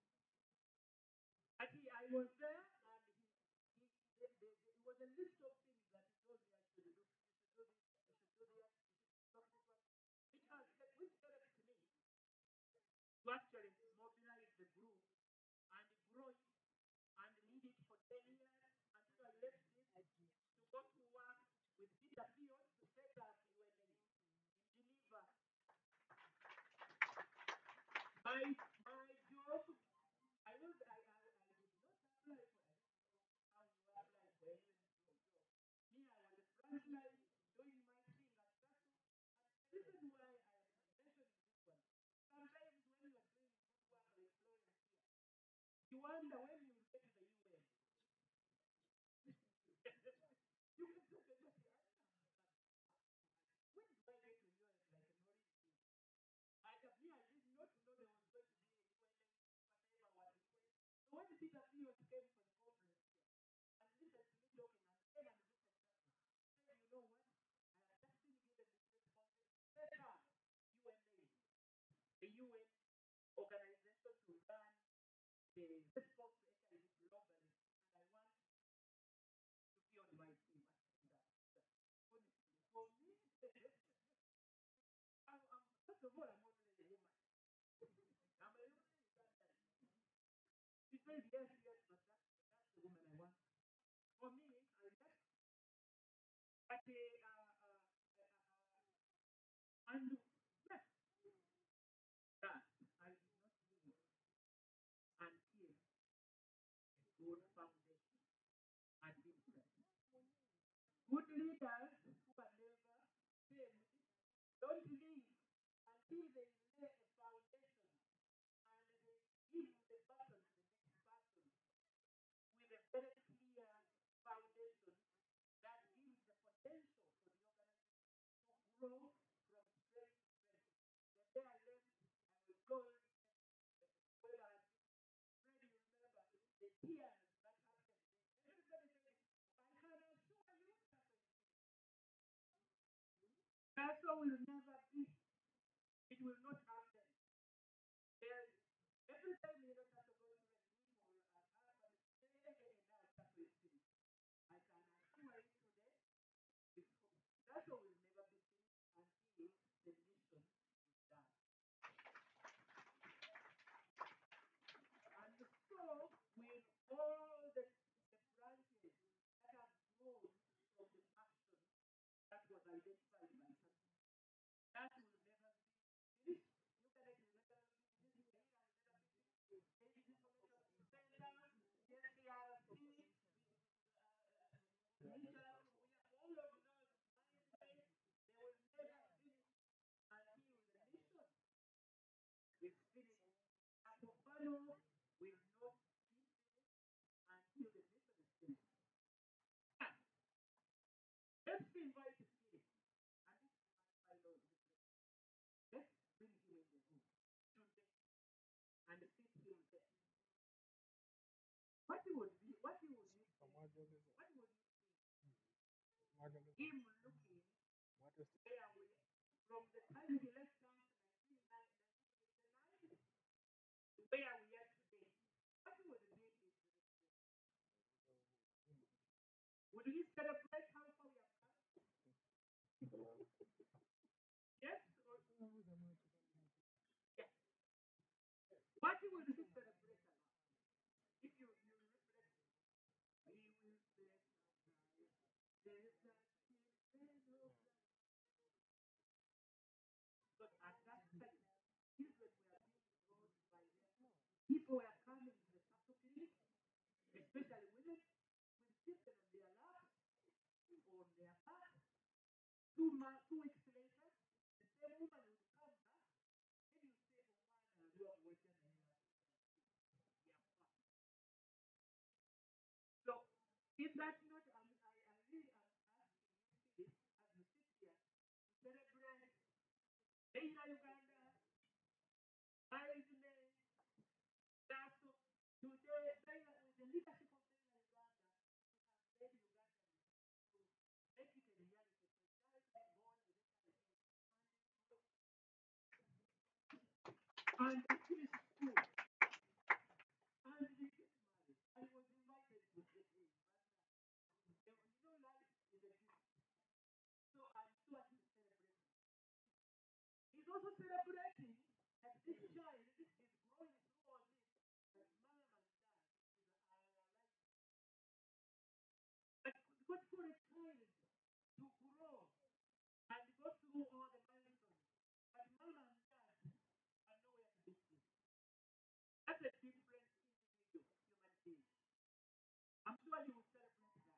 I was there, and it was a list of things that he told me I should do. You should do this, you should do that, you should stop this one. Which helped me to actually mobilize the group and grow it and lead it for 10 years until I left it to go to work with Peter Piot to set up UNA in Geneva. My job, I did not apply for it. How you apply for any job. Me, I was a frontline doing my thing at SASO. And the reason why I am mentioning this one, sometimes when you are doing good work like Florence here, you wonder when you will get to the UN. You can say, when do I get to UN like a knowledge thing? I did not know there was going to be a UNA, whatever was request. So when Peter Piot came for the conference here, and listened to me talking and came and visited SASO, said, you know what? I have just been given this responsibility. Set up UNA, the UN organization to run the response to HIV globally, and I want to be on my team. Honestly, for me, first of all, I'm only a woman. I'm a woman. She said yes, but that's the woman I want. For me, I left. But and yes, that I did not leave until a good foundation had been set. Good leaders who are never failed don't leave until they lay a foundation and they give the baton to the next person with a very clear foundation that gives the potential for the organization to grow from strength to strength. The day I left, I was told whether I Fred, you remember the tears that happened there. Everybody said, I can assure you that will never be. It will not happen. There, every time you know that goes to the people are happening, now that will finish. I can assure you today, that will never be finished until the mission is done. And so, with all the branches that have grown from the passion that was identified by Satan, that will never be finished. You can never be finished. Maybe this information center, yes, KRC, mission, we are all of those mindsets, they will never finish until the mission is finished. Apopano will not be finished until the mission is finished. Now, let's invite the Spirit. And this is my Lord. Let's bring him in the room today and sit him there. What would be, what you would you think? What would you think? Him looking where we, from the time he left us in 1989 to where we are today. What would be his reaction? Would he celebrate how far we have come? Yes or yes? What would he celebrate about? If you reflect, we will celebrate. There's a children of but at that time, children were being brought by them. People were coming to the Catholic clinic, especially women, with children on their lap or on their back. 2 weeks later, the same woman would come back. Then you say, oh, man, you are working on your So, is that not, I really am asking you, Philip, as you sit here, to celebrate Leila Uganda, married men, that's so today, with the leadership of Leila Uganda, we have led Uganda to make it a reality for a child to be born with HIV. And they finished school. And they get married. I was invited to say, hey, there was no life in the gift. So I'm sure he's celebrating. He's also celebrating that this child is growing through all this. That mom and dad are alive. But for a child to grow and go through all the milestones, but mom and dad are nowhere to be seen. That's a different individual, human being. I'm sure you will celebrate that.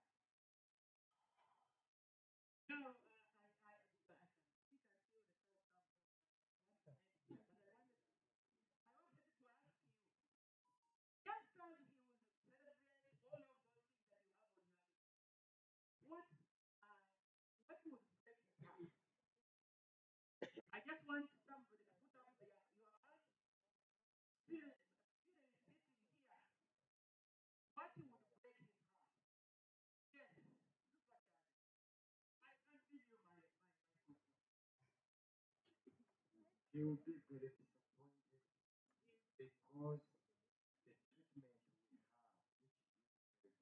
Now, I can speak until the time comes. But I wanted to ask you, just as he will celebrate all of those things that you have on your list, what, what would break his heart? I just want somebody to put up your hand. Still is sitting here. What would break his heart? Yes, super child. I can give you my microphone. He will be very disappointed because the treatment we have, which is very good,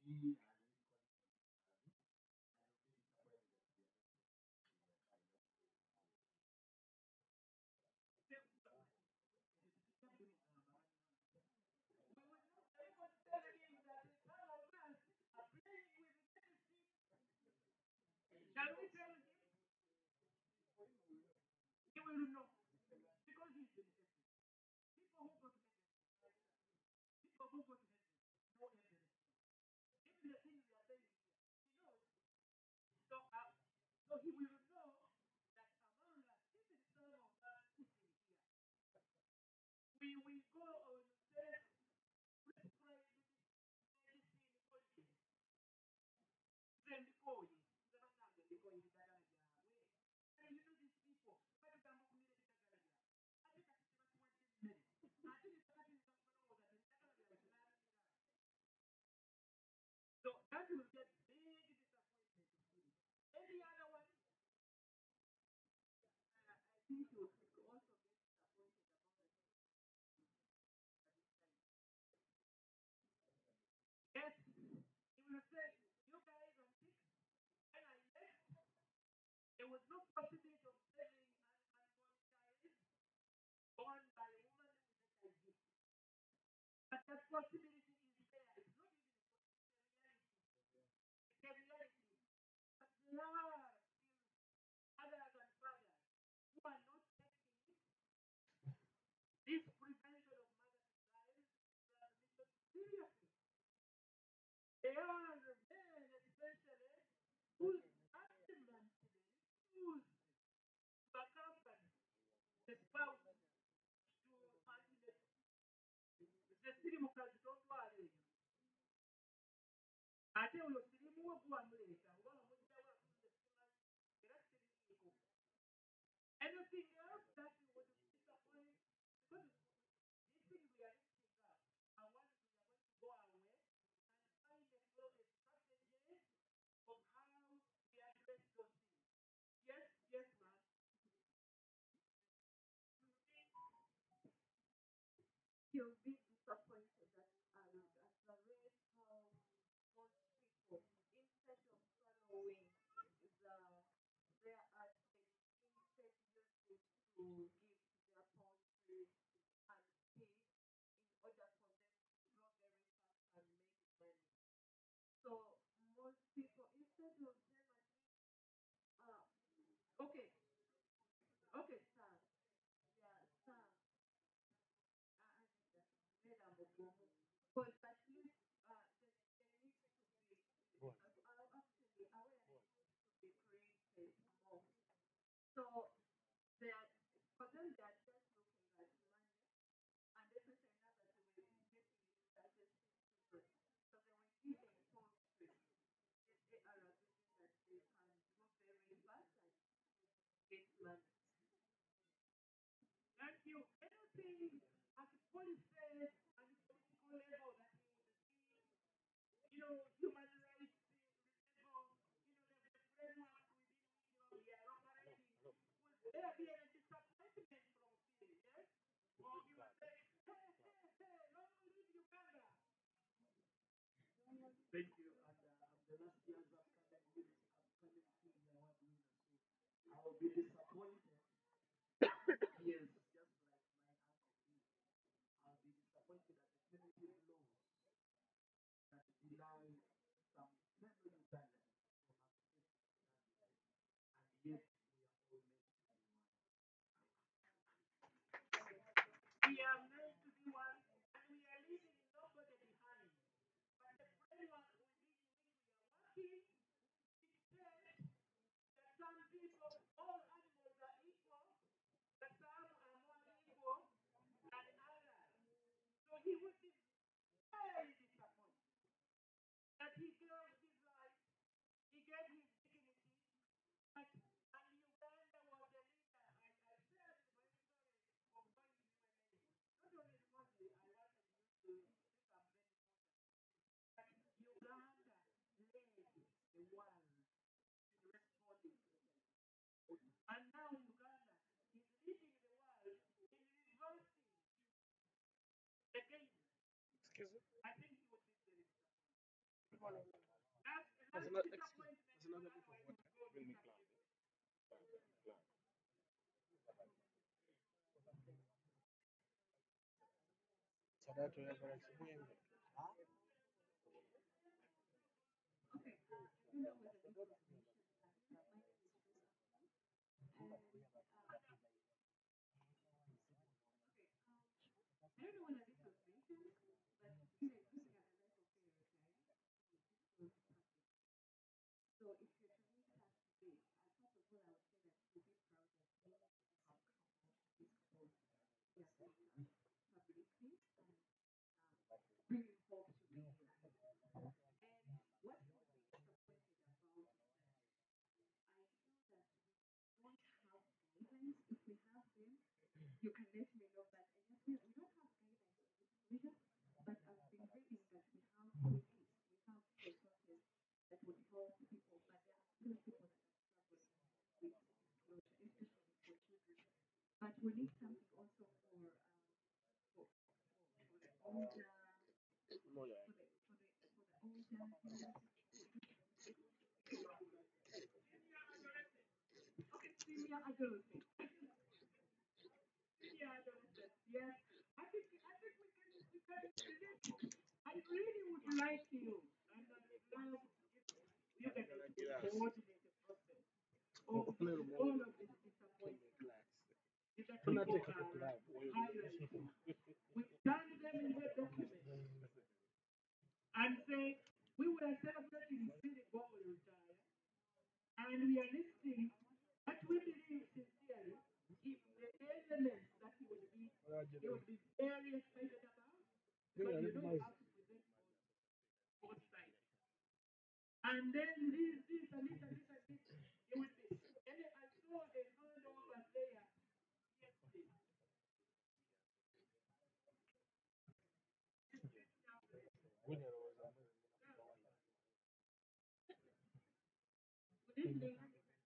he and his colleagues and will be disappointed that we are I was telling him that some of us are playing with medicine. Can we tell him? He will know. Because he's been tested. People who go to heaven, know everything. Even the things we are saying here, he knows. So he will know that among us, even some of us sitting here, we will go on self-prescribed medicine holidays. Then before you, because you and you know these people, but you can move me I think I see what you want in minutes. I think it's what is so that will get big disappointment. Any other one, I think you will also get disappointed about the yes, he will say, you guys are sick. When I left, there was no possibility of saving an unborn child born by a woman with HIV. But that possibility is there. It's not even a possibility, it's a reality. But there are still mothers and fathers who are not taking this prevention of mother to child transmission seriously. There are men, especially, whose arguments refuse to accompany the spouse to antinatal. The sirimukazi totwala eyo ate oyo sirimu we guwamuleeta oba wamugjawo atunze simanyi era sirimiiko. Anything else that you would disappoint because these things we are lifting up and once we are going to go away and find a strategy of how we address those things. Yes, yes, ma'am. You'll be disappointed that at the rate how most people, instead of following their aspect, instead use it to give to their poultry and pig in order for them to grow very fast and make money. So most people, instead of them at least, okay, okay, sir, yeah, sir, but at least they need to be actually awareness needs to be created more. So they are for them they are just looking at money and everything now that they were making it digestive children. So they were giving poultry they are thinking that they can go very fast and get money. Thank you. Anything at the police and political level that you would see, human rights level, the framework within which we are operating, will there be any disappointment from Philly, yes? Or you will say, hey, long live Uganda. Thank you. And I'm the last year's upcoming Philly award winner, so I will be disappointed. Yes, just like my uncle is. I'll be disappointed at the punitive laws that deny some fellow Ugandans from access to land, and yet we are all meant to be one. We are meant to be one, and we are leaving nobody behind. But the framework within which we are working dictates that some people, all animals are equal, but some are more equal than others. So he would be very disappointed that he gave his life, he gave his dignity, and Uganda was the leader. I said in my story of going to UNA, not only because I wanted you to think I'm very important, but Uganda led the world in responding to the and now Uganda is leading the world in reversing the game. Excuse me? I think he would be very disappointed. That's another disappointment. That's another bit of water. Bring me glass. Sadato ya barasi mwembe. Okay. stability and bringing hope to many lives. And what got me disappointed about is that I feel that we don't have guidelines. If we have them, you can let me know. But I just feel we don't have guidelines on disclosure. But I've been reading that we have toolkits, we have resources that would help people, but there are still people that are struggling with disclosure, especially for children. But we need something also for the older, for the older senior adolescents. Senior adolescents, yes. I think we can relate. I really would like you, and I would love if you can coordinate the process of all of this disappointment that people are highlighting. We turn them into a document and say, we were celebrating City Goal retire, and we are listing what we believe sincerely if the elements that he would be very excited about, because you know you have to present both sides. And then this, and this, and this, and this. It would be. And I saw a hand over there. Yes, please. Good evening,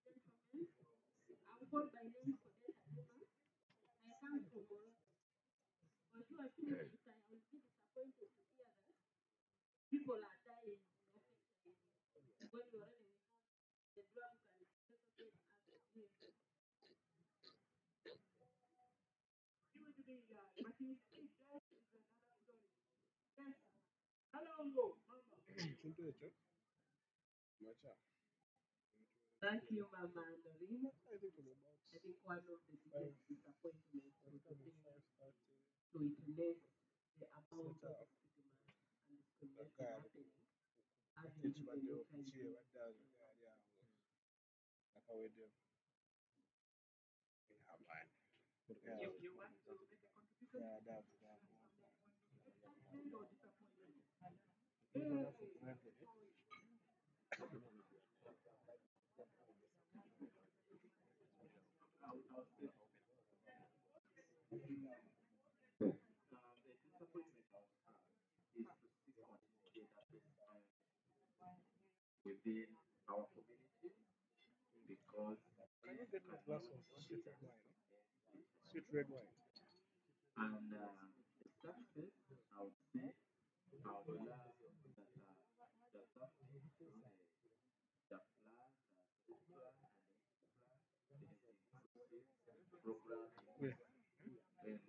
ladies and gentlemen. I'm called by name Kodeta Dema. I come from Morocco. For sure, I feel that I will be disappointed to hear that people are dying of HIV when we already have the drug and resuscitate as a drink. It would be, but if that is another story. Yes. Hello, Mama. Thank you, Mama Noreen. I think one of the biggest disappointments would be to witness the amount of stigma and discrimination happening having given HIV. You want to make a contribution? Excitement or disappointment? The disappointment I would have is to see continued data within our community because and the success I would say I would love that the government through the plan, the plan and the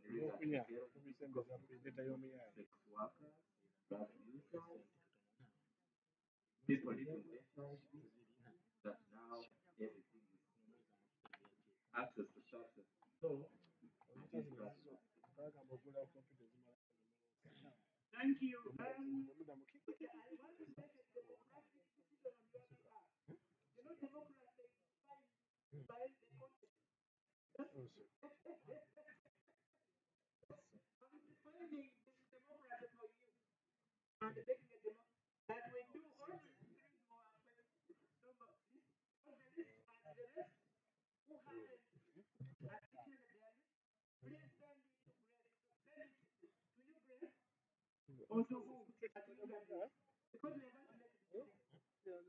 inclusive programming in sex workers, drug users, people living better that now everything is access to success. So it is that Thank you. Okay, I want to make a democratic decision on your behalf. You know, democracy is fine by the content. I'm defining this democracy for you and making a democracy that we do all these things more offensive. No, but this, all the list and the rest who haven't articulated their list, please send it to Grace. Send it to you, Grace, or to who? At you, Grace. Because we are going to make a decision. Yes.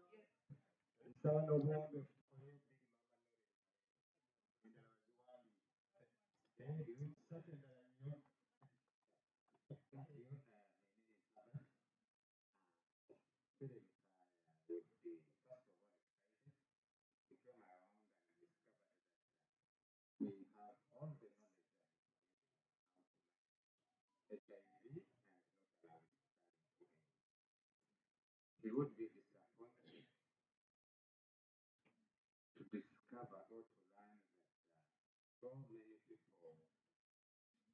son of one we have all the knowledge and HIV and not he would be disappointed to discover or to learn that so many people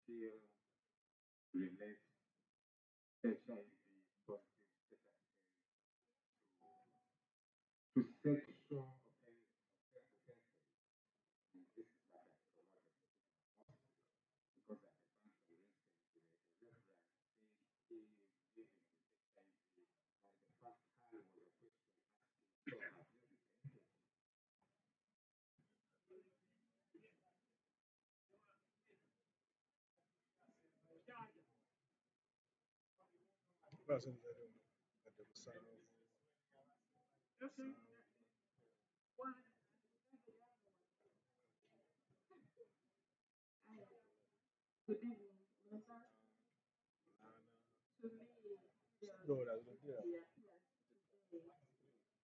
still relate HIV positive to sexual offenses. And this is what I promoted because Okay. One. Good evening, Rosa. To me, there was yeah, today.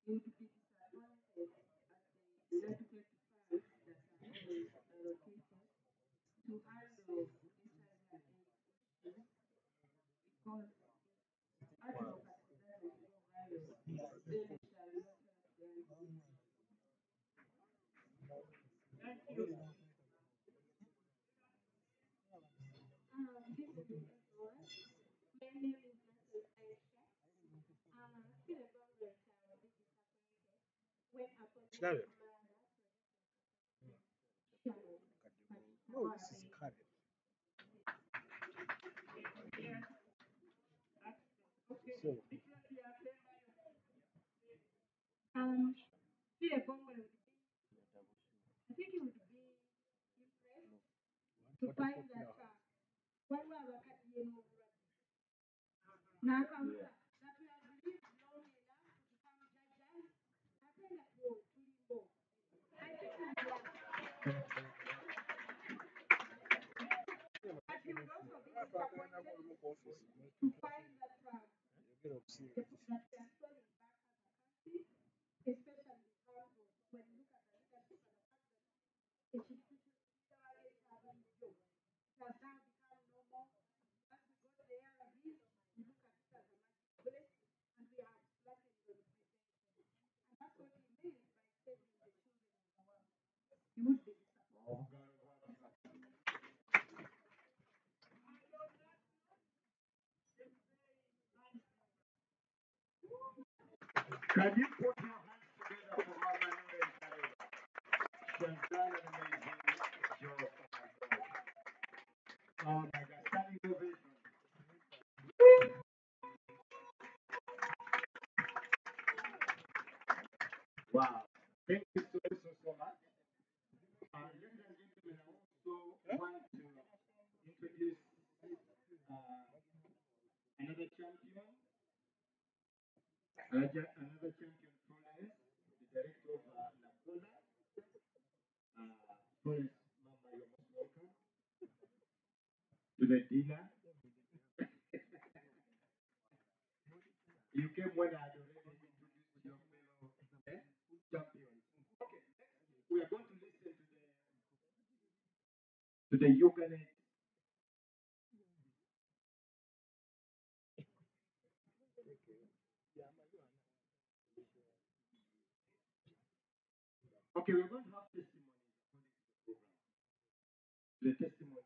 You'd be disappointed at the inadequate funds that are always allocated to handle HIV and AIDS issues because advocacy doesn't go viral. Then it shall not have granted. Thank you. Good evening, everyone. My name is Mrs. Aisha. Still a government child, be disappointed when a police murder channel, but our yes, okay. Because you are still a government, I think you would be impressed to find that when we have a cat, now that we have lived long enough to become judges, I think that will more. I think we are, but you would also be disappointed to find that that we are falling back as a country, especially in terms of when you look at the leadership and the fact that it is literally having jokes. It has now become normal. As we go to the ARVs, we look at it as a magic bullet, and we have flattened on prevention. And that's what he means by saving the children of the world. You would be disappointed. Can you put your hands together for Mama Lauren Kareba? She has done an amazing job. Oh my God, standing ovation. Wow. Thank you so much. Ladies and gentlemen, I also want to introduce another champion, another champion Florence, the director of Nakola. Florence, Mama, you're most welcome. To the dinner. You came when I had already introduced your fellow champions. Okay, next we are going to listen to the Ugandan. Okay, we're going to have testimonies according to the program. The testimony.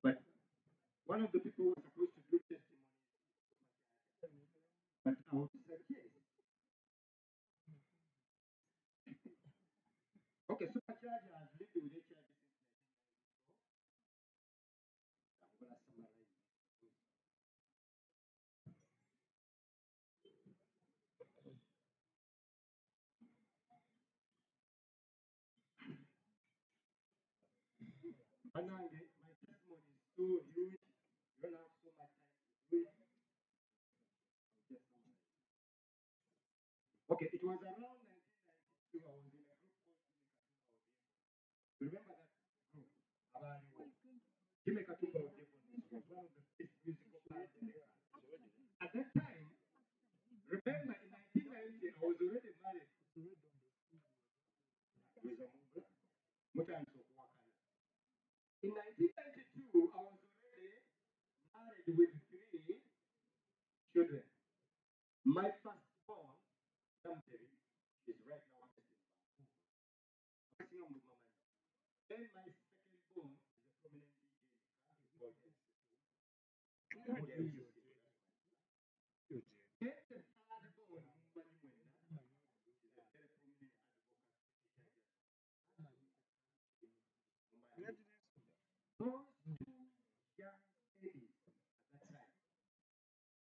But one of the people who was supposed to do testimonies, but I would suggest. Okay, Supercharger has lived with HIV since 1994. I'm going to summarize. Anange, my testimony is so huge. You don't have so much time to do it. Just summarize. Okay, it was around 1992. I was in a group called Remember that group? Jimmy Katumba was one of the best musical bands in the country. At that time, remember in 1990, I was already married. In 1992, I was already married with 3 children. My firstborn, Namderi, is right now in Vancouver. Then my secondborn is a prominent DJ in the country called Then the thirdborn, Mumbani Mwenda, is a very prominent advocate. Those 2 young ladies at that time,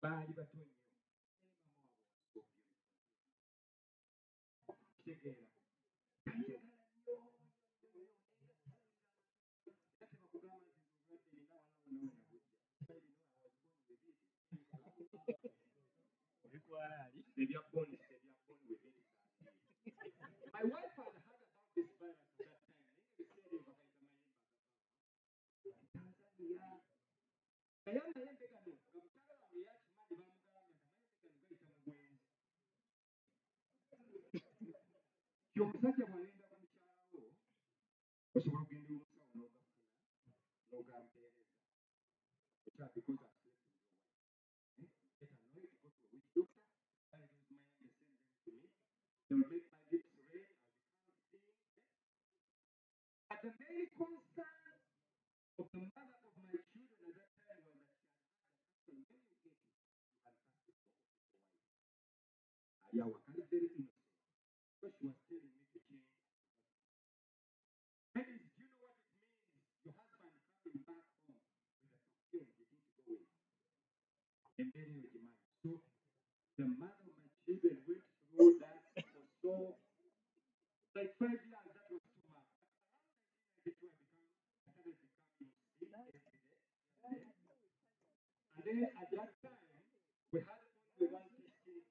bali batonyo, kitegeera kugamba nti obulwadde nina wano wano. ebya bonus we get it. My wife had heard about this virus at that time. Tanzania naye amayembe gano nga mukyala we yakimanyi bamugambye nti amayembe gano gayita mu bwenzi kyomusajja bw'agenda ku mukyala wo osobola okugenda omusawo n'ogampeereza because I've slept with your wife. Get annoyed, go to a witch doctor, I lose my mind, they send them to me. They will make my lips red, I'll become thin. But the main concern of the mother of my children at that time was that she had heard that when you get it, you can pass it to your wife. Ayawa is very innocent. So she was telling me to change. Ladies, do you know what it means? Your husband coming back home with a perfume you need to go with. And then you demand. So the mother of my children went through that for so like 5 years. That was too much. Around 1992, I started becoming sick every day. And then at that time, we had only one testing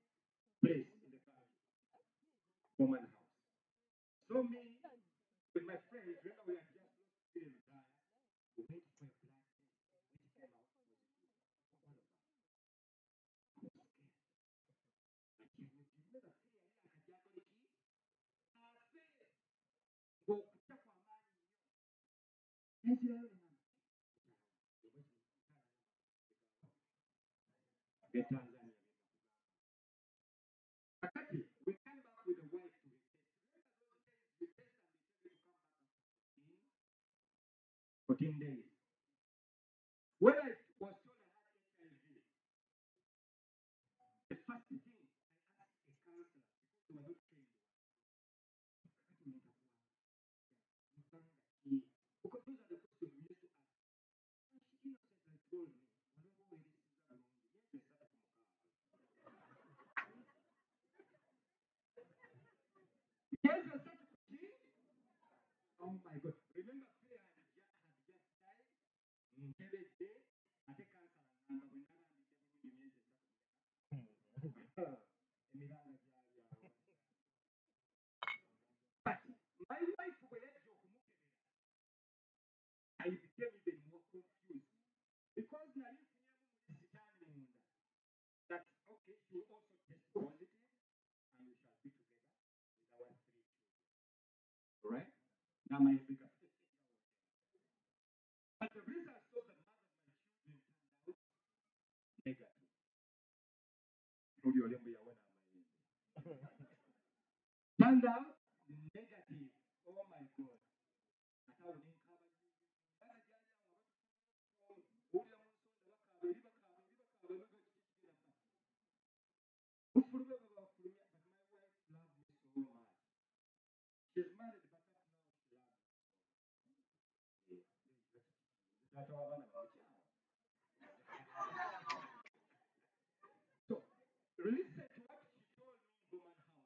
place in the country, woman house. So me, with my friends, remember we had just lost feeling Lutaaya, we went for a blood test, which came out positive. All of us. I was scared. Like you never fear like a diabolic key. Ng'okutya kw'amaanyi nnyo. N'ekirala Tanzania. Kakati, we came back with a wife to retest. We test and they tell you to come back after 14 days. When I was told I had HIV, the first thing I asked a counselor, because they were not trained, because those are the questions we used to ask. And she innocently told me, whatever it is, yes, they started from yes, they started from oh my God. Remember, Claire had just died. Every day, I take cancer and number when I but my wife, I became even more confused because now you see that okay, you also test positive and we shall be together with our 3 children. Right? Now my bigger but the results of the mother of my children turned out negative. Turned out negative. Oh my God. But my wife loved me so much. She's married, but now she loves me. So, listen to what she told me in woman house.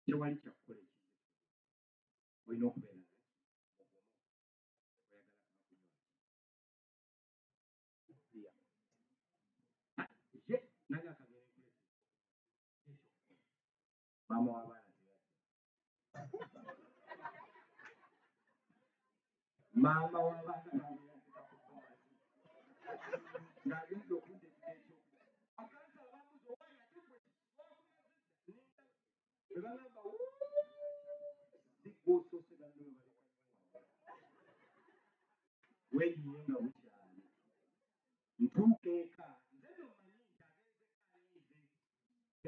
Tewali kyakukola ekintu olina okubeera ye nange akagere maama w'abaana maama w'abaana ng'agenda okundekera ekyo akansa abamuzi owaani ate gwe ne bagamba sigwosoose banne weeyiye nga bukyali ntuuka eka nze nomanyi nti agenze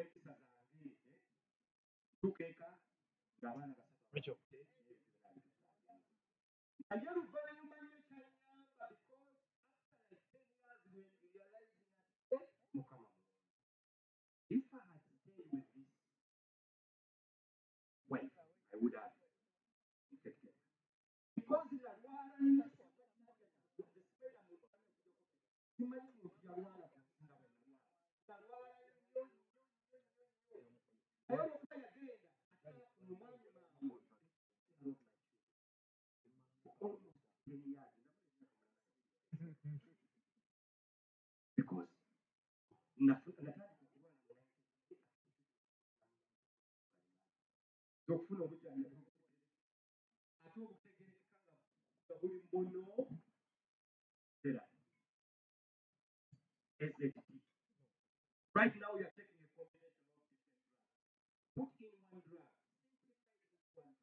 empisa zange ntuuka eka ng'abaana basatu naye luvannyuma lyekyanyamba because after like 10 years when realizing that mukama if I had stayed with this wife I would have infected because nalwala nnyo simanyi muntu yalwala nga bwe nalwala nnyo naye olwokuba yagenda atafuna omwami mangu almost 10 years because natandika okulwala okufuna obujjanjabi ate obutegerekeka nga buli muno era SZT. Right now we are taking a combination of different drugs. Put in one drug. One drug.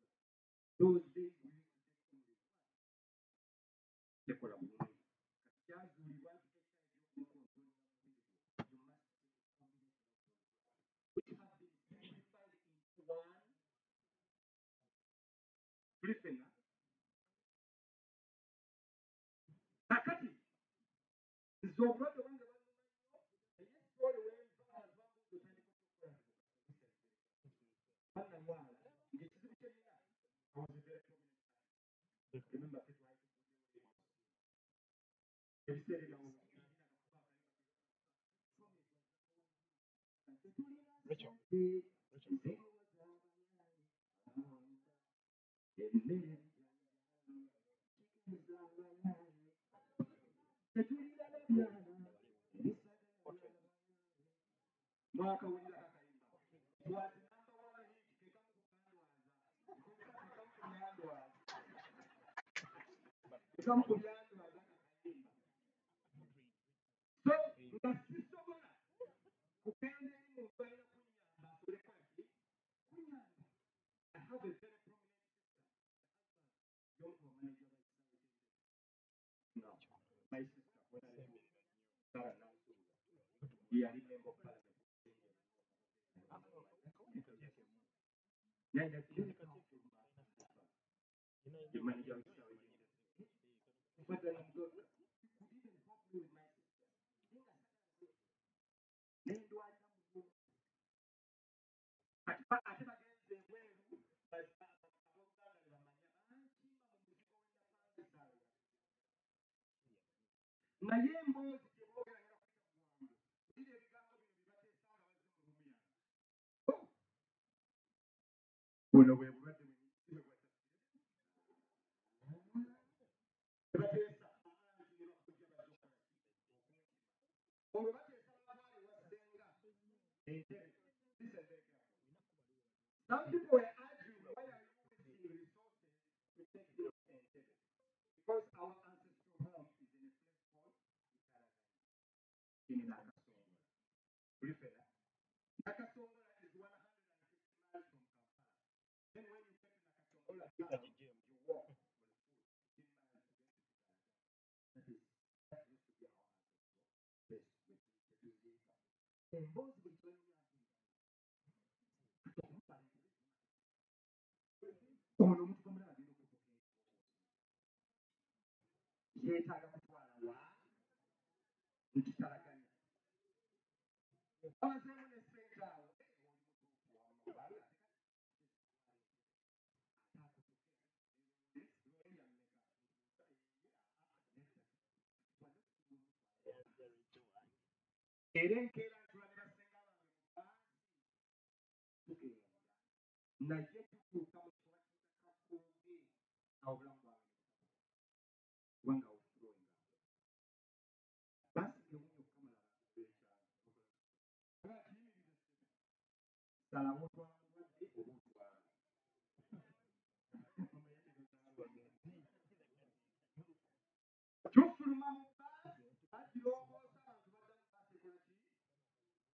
Those days we used to take only one. Tekola bulungi. Kyazuulibwa nti HIV you must take a combination of those drugs, which have been purified into one Listen. Kakati z'obulwadde bwange eyesitole wemva bambuuza otandika okukola bannalwala ng'ekizibu kyennina remember ebiseera ebyawo mwakawulira kakayimba bwati namba wano hiti ekamukubyandwaza kakayimba so nga sisobola kugenda eri muntu alina kunyamba asole kwaki kunyamba I have a very prominent sister don't know manager no my sister when I live in Sarah Nansuga yali member of parliament yeah, that's the manager of Sarah but then I'm good he could even help me with my sister nendwalira mu ate bagenze ebweru abooluganda ne bamanya bankimba mu muzigo wennapangisa naye emboozi gye boogera ngera kuyita kuwangu wulira ebigambo bino bye bateesa nga bazze mu lumu yange buno bwe bulwadde bwe bateesa anti ne bakujja bazze okukola olwo bateesa babaale wassenga entebe some people were arguing why are you wasting resources to take them to entebe because our ancestral home is in a place called in Nakasongola. Listen, Nakasongola is 150 miles from Kampala. Then when you get to Nakasongola town, you walk for the full 15 miles to get to Kigali. That used to be our ancestral place. And most of the time, ono omuntu kamera agenda okuvuga yeetaaga kutwala wa nkitalaganya abazeemu ne ssente awo era enkeera ntula ne basenga bange tugenda naye tutuuka mu kiba kitakakonge awo obulamu bwange kubanga awufulowinga basiga ewunya okukamala salawo otwala mulwadde oba otwala tufuluma mu bbaasi bagirongoosa abantu baddamu bbaasi ekola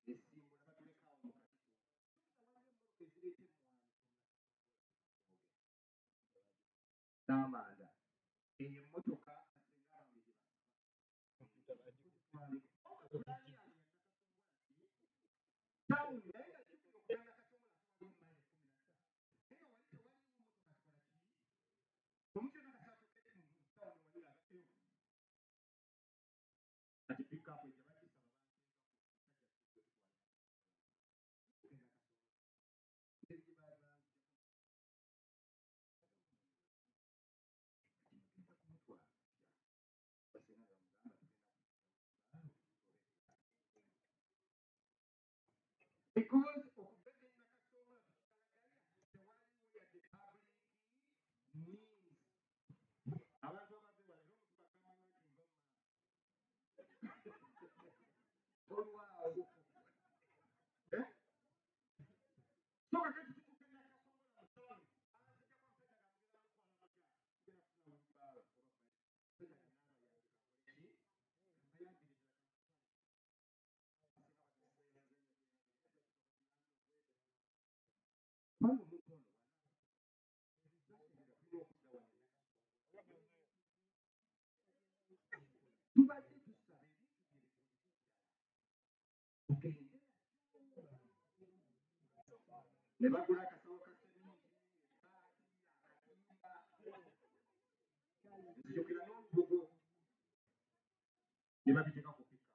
ki esimbula batulekaawo mu kati ezireeta emmwanyi n'amanda eyo emmotoka asenga abange tawuni naye nga kikulu okugenda kasomola waliwo maili 15 naye wali tewaliwo mmotoka zikola ki omuntu yonna kasatokete mu tawuni walira kati pikapu ejja bakisaba because okubega enakasomola tewaliwo yadde public means abantu abazze wala era omuntu bakamanya nti nva olwawo so kakati tutuuka enakasomola pano omuntu ono tubadde tusaba tugende ne bagula akasawo ka seminti nzijukira n'olubugo ne babiteeka ku pika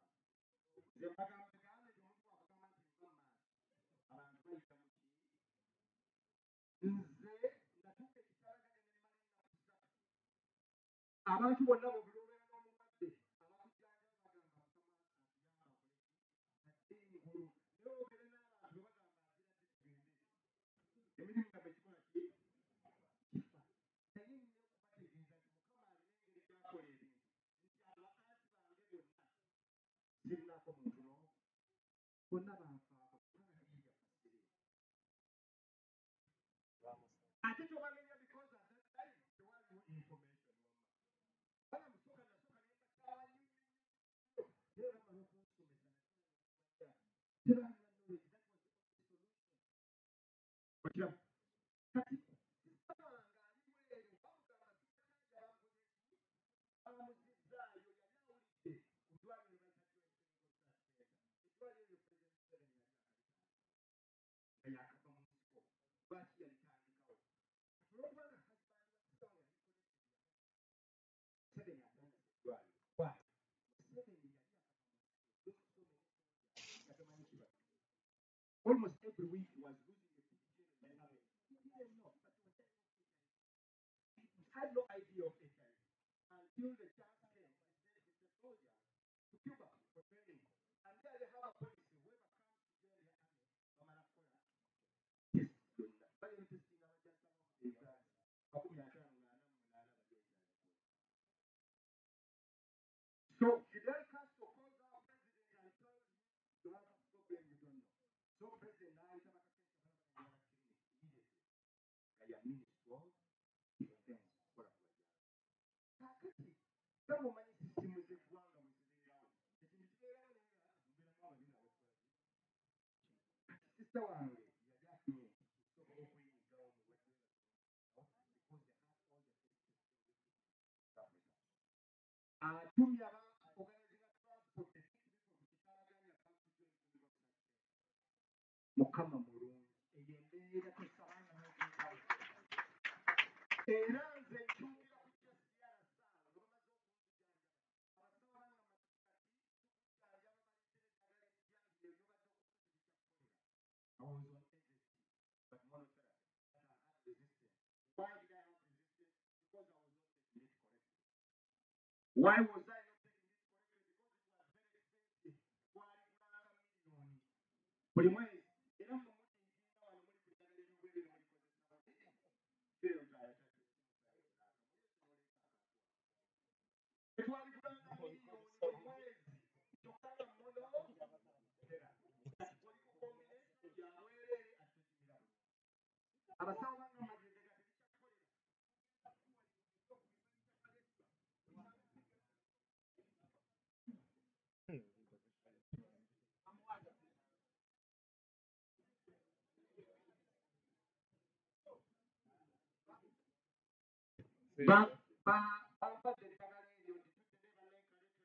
nze mbagamba gambe nti omuntu wakugamba nti nva maaso abantu bayita mu ki nze natuuka ekitalagane ne mmala ennaku ssatu abantu bonna bobuli obeera n'omulwadde abakujjanjaba bagamba mukama atuyamba nkulu naye obeere n'abantu bagamba aziradde tugende emirimu nga bekikola ki kifa naye nnyo okubategeeza nti mukama alina engeri gyakola ebintu nti aba anti bange bonna sirinaako muntu n'omu bonna banfaako tubalabiirya fasire ate tobamenya because at that time tewaliwo information wamma bana musooka nasooka naye bakyawa nnyo naye bamala okunsomesa tebaaliwa knowledge that was the only solution okiraba kati sisita wange ali bweru bamugamba tutakanja bamuzizzaayo yali awulidde ku ddwaliro bayita eddwaliro eryo president Museveni yali nga yakava mu nsiko lwaki yalitandikawo olwokubanga husband wa sisita wange yali Museveni atandika eddwaliro why Museveni yali akava mu nsiko almost every week he was losing a PGN in the family. He didn't know, but he had no idea of HIV until the chance came and said it's a soldier to Cuba for training. And there they have a policy, whoever comes to join the army, Mamalakola, yes, but it is in our just so Fidel Castro calls our president and tells him you have a problem you don't know. So President now is a immediately. I am Minister of Defense. Kakati kama umanyi sisitemu z'eggwanga bwe zibeerawo ekintu kibeerawo naye mubeeramu ababina kati sisita wange yali afunye okusobola okuyingizawo mu atumya aba organizing transport mukama mulungi eyo embeera tosabanga n'okuyitawo era nze nkyukira ku kyasiara saawa nga bamaze okunzijanjaba abasawo banga matukati tukujanjaba baleetere eddagala ejjanjire nobadde okukozesa I was on AZT, but monotherapy. But I had resistance. Why did I have resistance? Because I was not taking it correctly. Why was I not taking it correctly? Because it was very expensive. Why million? Buli mwezi era mu mutinda wano muli ku ddagala ery'obwereere mulikozesa Lutaaya etwalikulanga miliyoni buli mwezi kyokka nga mono kombination ya bwereere ate kimira abasawo banga amagezi ga tebikyatukolera bampadde eddagala eryo nti tudde ne bannenkaleta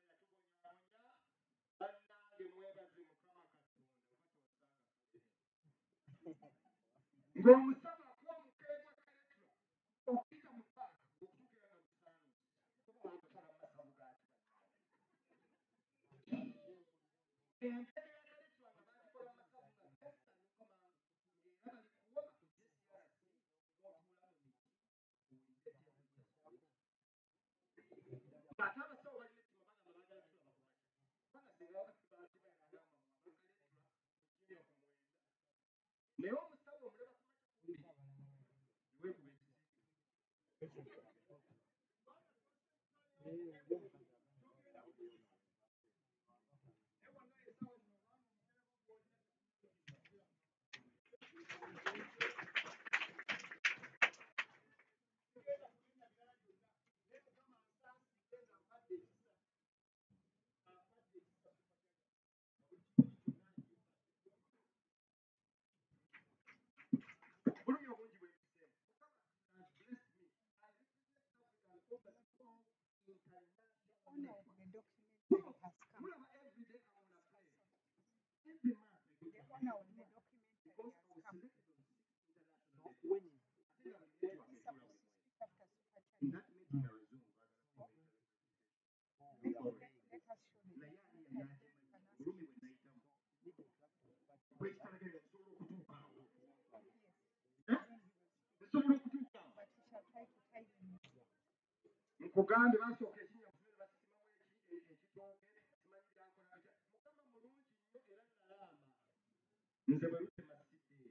yatubonyaabonya bannange mwebaze mukama katonda ng'omusaba akuwa mukeebwa kaletula okuyita mu paaka okutuukira nga musaanu kuba wantwala mu masavu gaaki empeke ya kaletula nga baagikola mu masavu nga testa nukama ng'era balikuwa ku JCRC n'otuula mu miti ate abasawo balina ettima bagamba baagala tulaba kumakya bana singa bakasibaasibaagamba mwabakaletula kujja ku mwenda naye omusawo omulaba kumakya weekuba Nkugambye basooka ekinyafuzi basimamu ekitooke simanyi byankola mukama mulungi nnyo era nalama nze bwe lutemassidde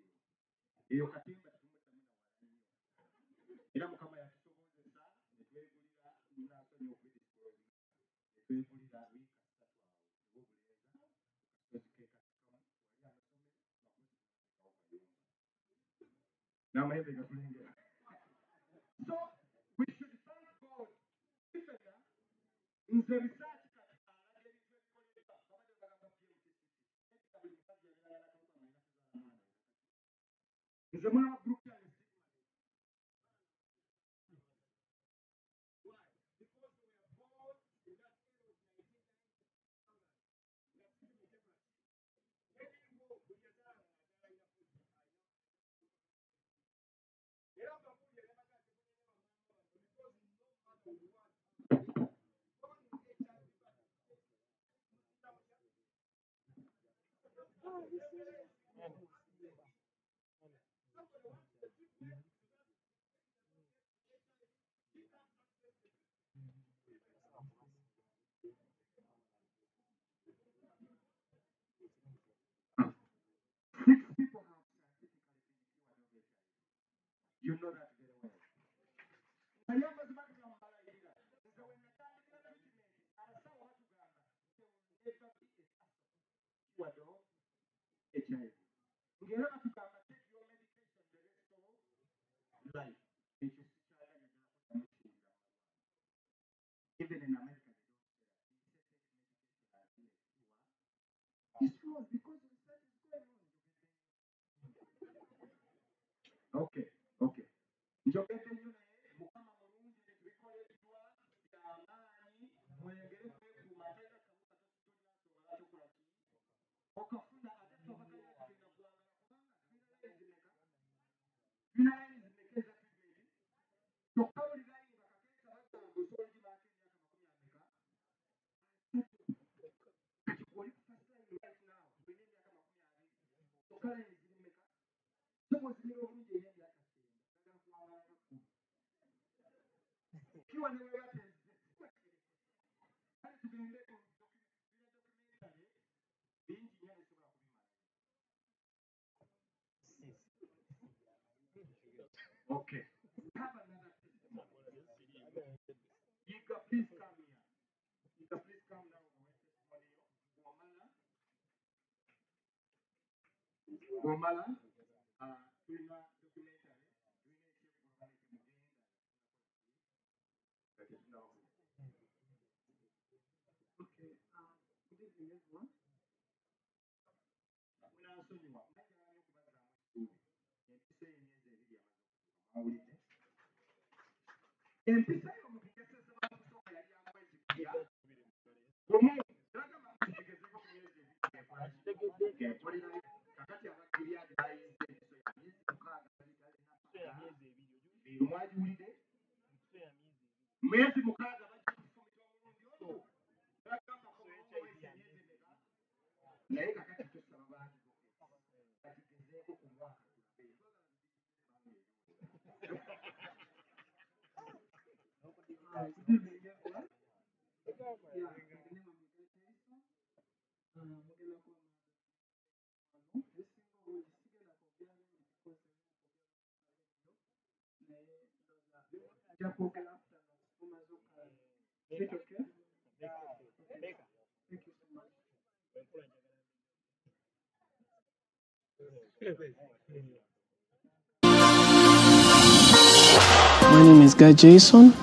eyo katimba tumuddamu nawala nnyo era mukama yatusobozesa ne twegulira munasonyi okubidisclose ne twegulira wiika 3 awo n'amayembe gatulengera. So we should thank God. Ifena nze research kati alaga ebintu ebikoleddwa babadde bagamba nze mwana wa group yange people have scientifically been cured of HIV. You know that very well. HIV. Ngera batugamba take your medication the rest of life. Ekyo sikyaganya nakutamukirira. Even in America they don't say that. They say take medication and it's true because research is going on. Okay. Njogedde nnyo naye mukama mulungi ebikoleddwa by'amaanyi mwengere kwekuuma ate nga kabuka tolyasobola kyokola ki okafuna ate tobakayina kuwangala kubanga tulina layini zimeka eza treatment kyokka buli layini bakakeesa bagamba osobola gibaako emyaka 20 kati oli ku first line right now tulina emyaka 20 kyokka layini zirimeka tobozimira obulungi eri emyaka 9 agala kuwangala kakulu kiwa ne bwe bateze kale tugende ku documentary bingi nnyo nesobola kubimala. Okay. We have another testimony. Yiga, please come here. Yiga, please come now. Wamala. Tulina documentary. Okay. Good evening, everyone. Munasonyiwa. Najjala okubazaamu essuubi. Empisa y'emyezi ebiri amaze okutuuka. Empisa y'omuntu gesezza bakusooka yali ya mwezi gutya. Gumu. Nagamba mukigezeeko ku myezi ebiri. Kakati abakiriya bayize empisa ya myezi 6 mwagiwulidde? Mwezi 6 bajja kufumita omulundi ogwo. Bagamba ko myezi emeka. Naye kakati tusaba bangi bakigezeeko ku mwaka tulabe. My name is Guy Jason.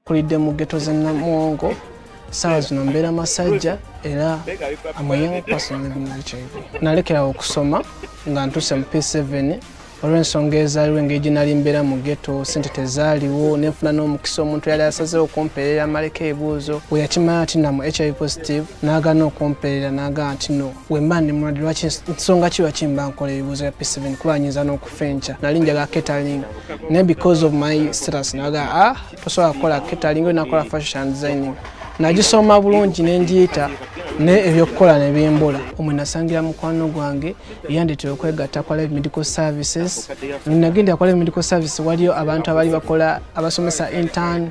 Kulidde mu ghetto ze Namuwongo, ssaawa zino mbeera Masajja era I'm a young person living in HIV. Nalekera okusoma nga ntuse mu P7 olw'ensonga ezaaliwo engeri gye nali mbeera mu ghetto, sente tezaaliwo, nenfuna n'omukisa omuntu yali asazeewo okumpeerera amaleko ebibuuzo. We yakimanya nti namu HIV positive n'agaana okumpeerera n'agamba nti no, we mba ndi mulwadde lwaki nsonga ki lwaki mba nkola ebibuuzo ya P7 kuba nyinza n'okufa enkya. Nali njagala catering naye because of my status n'agamba tosobola kukola catering, nakola fashion designing. Nagisoma bulungi ne njiyita ne ebyokukola ne bimbula. Omwe nasangira mukwano gwange yandetera okwegatta kwa Live Medical Services. Nagenda kwa Live Medical Services waliyo abantu abali bakola abasomesa intern.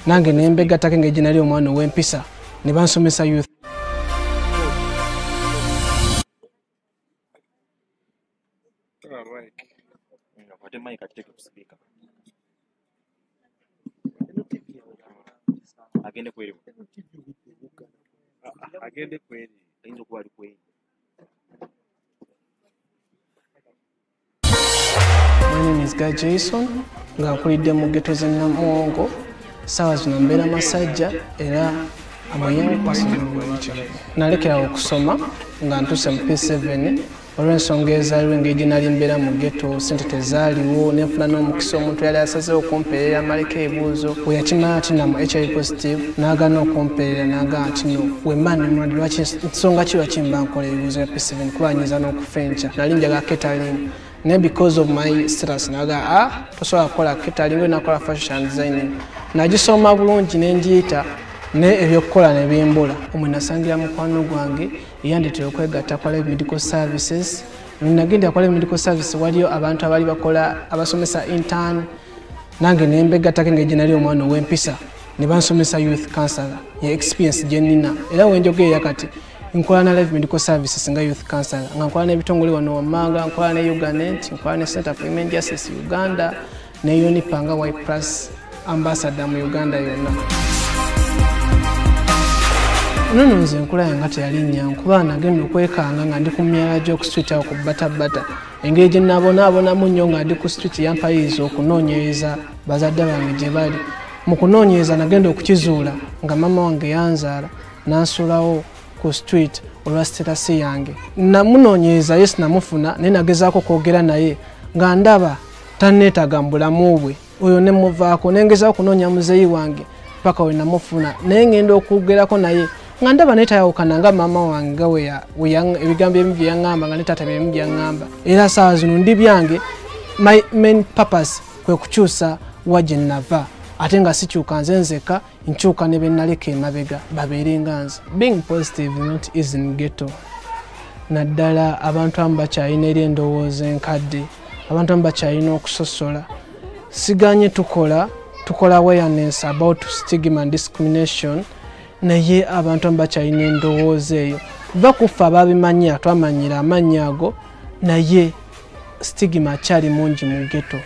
Nange ne mbegattako engeri gye nali omwana ow'empisa ne bansomesa youth. Agende kweli ayinza okuba ali kweli. My name is Guy Jason nga nkulidde mu ghetto z'e Namongo. Ssaawa zino mbeera Masajja era amayanga kwasoma. Nalekera okusoma nga ntuse mu P7 olw'ensonga ezaaliwo engeri gye nali mbeera mu ghetto, sente tezaaliwo, nenfuna n'omukisa omuntu yali asazeewo okumpeerera amaleko ebibuuzo. We yakimanya nti namu HIV positive n'agaana okumpeerera n'agamba nti no, we mba ndi mulwadde lwaki nsonga ki lwaki mba nkola ebibuuzo ya P7 kuba nyinza n'okufa enkya. Nali njagala catering naye because of my status n'agamba tosobola kukola catering, nakola fashion designing. Nagisoma bulungi ne njiyita ne ebyokukola ne bimbula. Omwe nasangira mukwano gwange yandetera okwegatta kwa Live Medical Services. Nagenda kwa Live Medical Services waliyo abantu abali bakola abasomesa intern. Nange ne mbegattako engeri gye nali omwana ow'empisa ne bansomesa youth counselor. Ye experience gye nnina era wenjogeera kati nkola na Live Medical Services nga youth counselor, nga nkola n'ebitongole wano wammanga, nkola ne Uganet, nkola ne Center for Women Justice Uganda ne Unipanga Y+ ambassador mu Uganda yonna. Nono nze enkula yange teyali nnyankuba nagenda okwekanga nga ndi ku myala gy'oku street awo ku Batabata. Engeri gye nabonaabonamu nnyo nga ndi ku street yampayiriza okunoonyereza bazadde bange gye bali. Mu kunoonyereza nagenda okukizuula nga mama wange yanzaala n'ansuulawo ku street olwa status yange. Namunoonyereza ye sinamufuna naye nagezaako kwogera naye nga ndaba tanneetaaga mu bulamu bwe. Oyo ne muvaako ne ngezaako okunoonya muzeeyi wange paka we namufuna naye ngenda okwogerako naye nga ndaba neetayawukana nga maama wange ebigambo ebimu bye yaŋŋamba nga ne taata bye bimu bye yaŋŋamba. Era ssaawa zino ndi byange my main purpose kwe kukyusa wa gye nnava ate nga sikyuka nze nzeka, nkyuka ne be nnaleka emabega babeere nga nze. Being positive not easy in ghetto. Naddala abantu abamu bakyalina eri endowooza enkadde, abantu abamu bakyalina okusosola. Siganye tukola awareness about stigma and discrimination, naye abantu abamu bakyalina endowooza eyo. Va kufa ababimanya twamanyira amannya ago, naye stigma akyali mungi mu ghetto,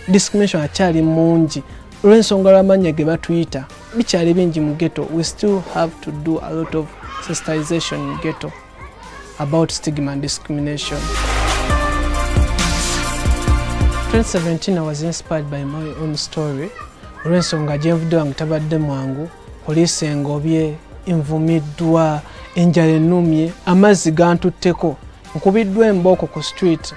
discrimination akyali mungi olw'ensonga lw'amannya ge batuyita bikyali bingi mu ghetto. We still have to do a lot of sensitization in ghetto about stigma and discrimination. 2017 I was inspired by my own story. Olw'ensonga gye nvudde wange tabadde mwangu, poliisi engobye, nvumiddwa, enjala ennumye, amazzi gantutteko, nkubiddwa embooko ku street.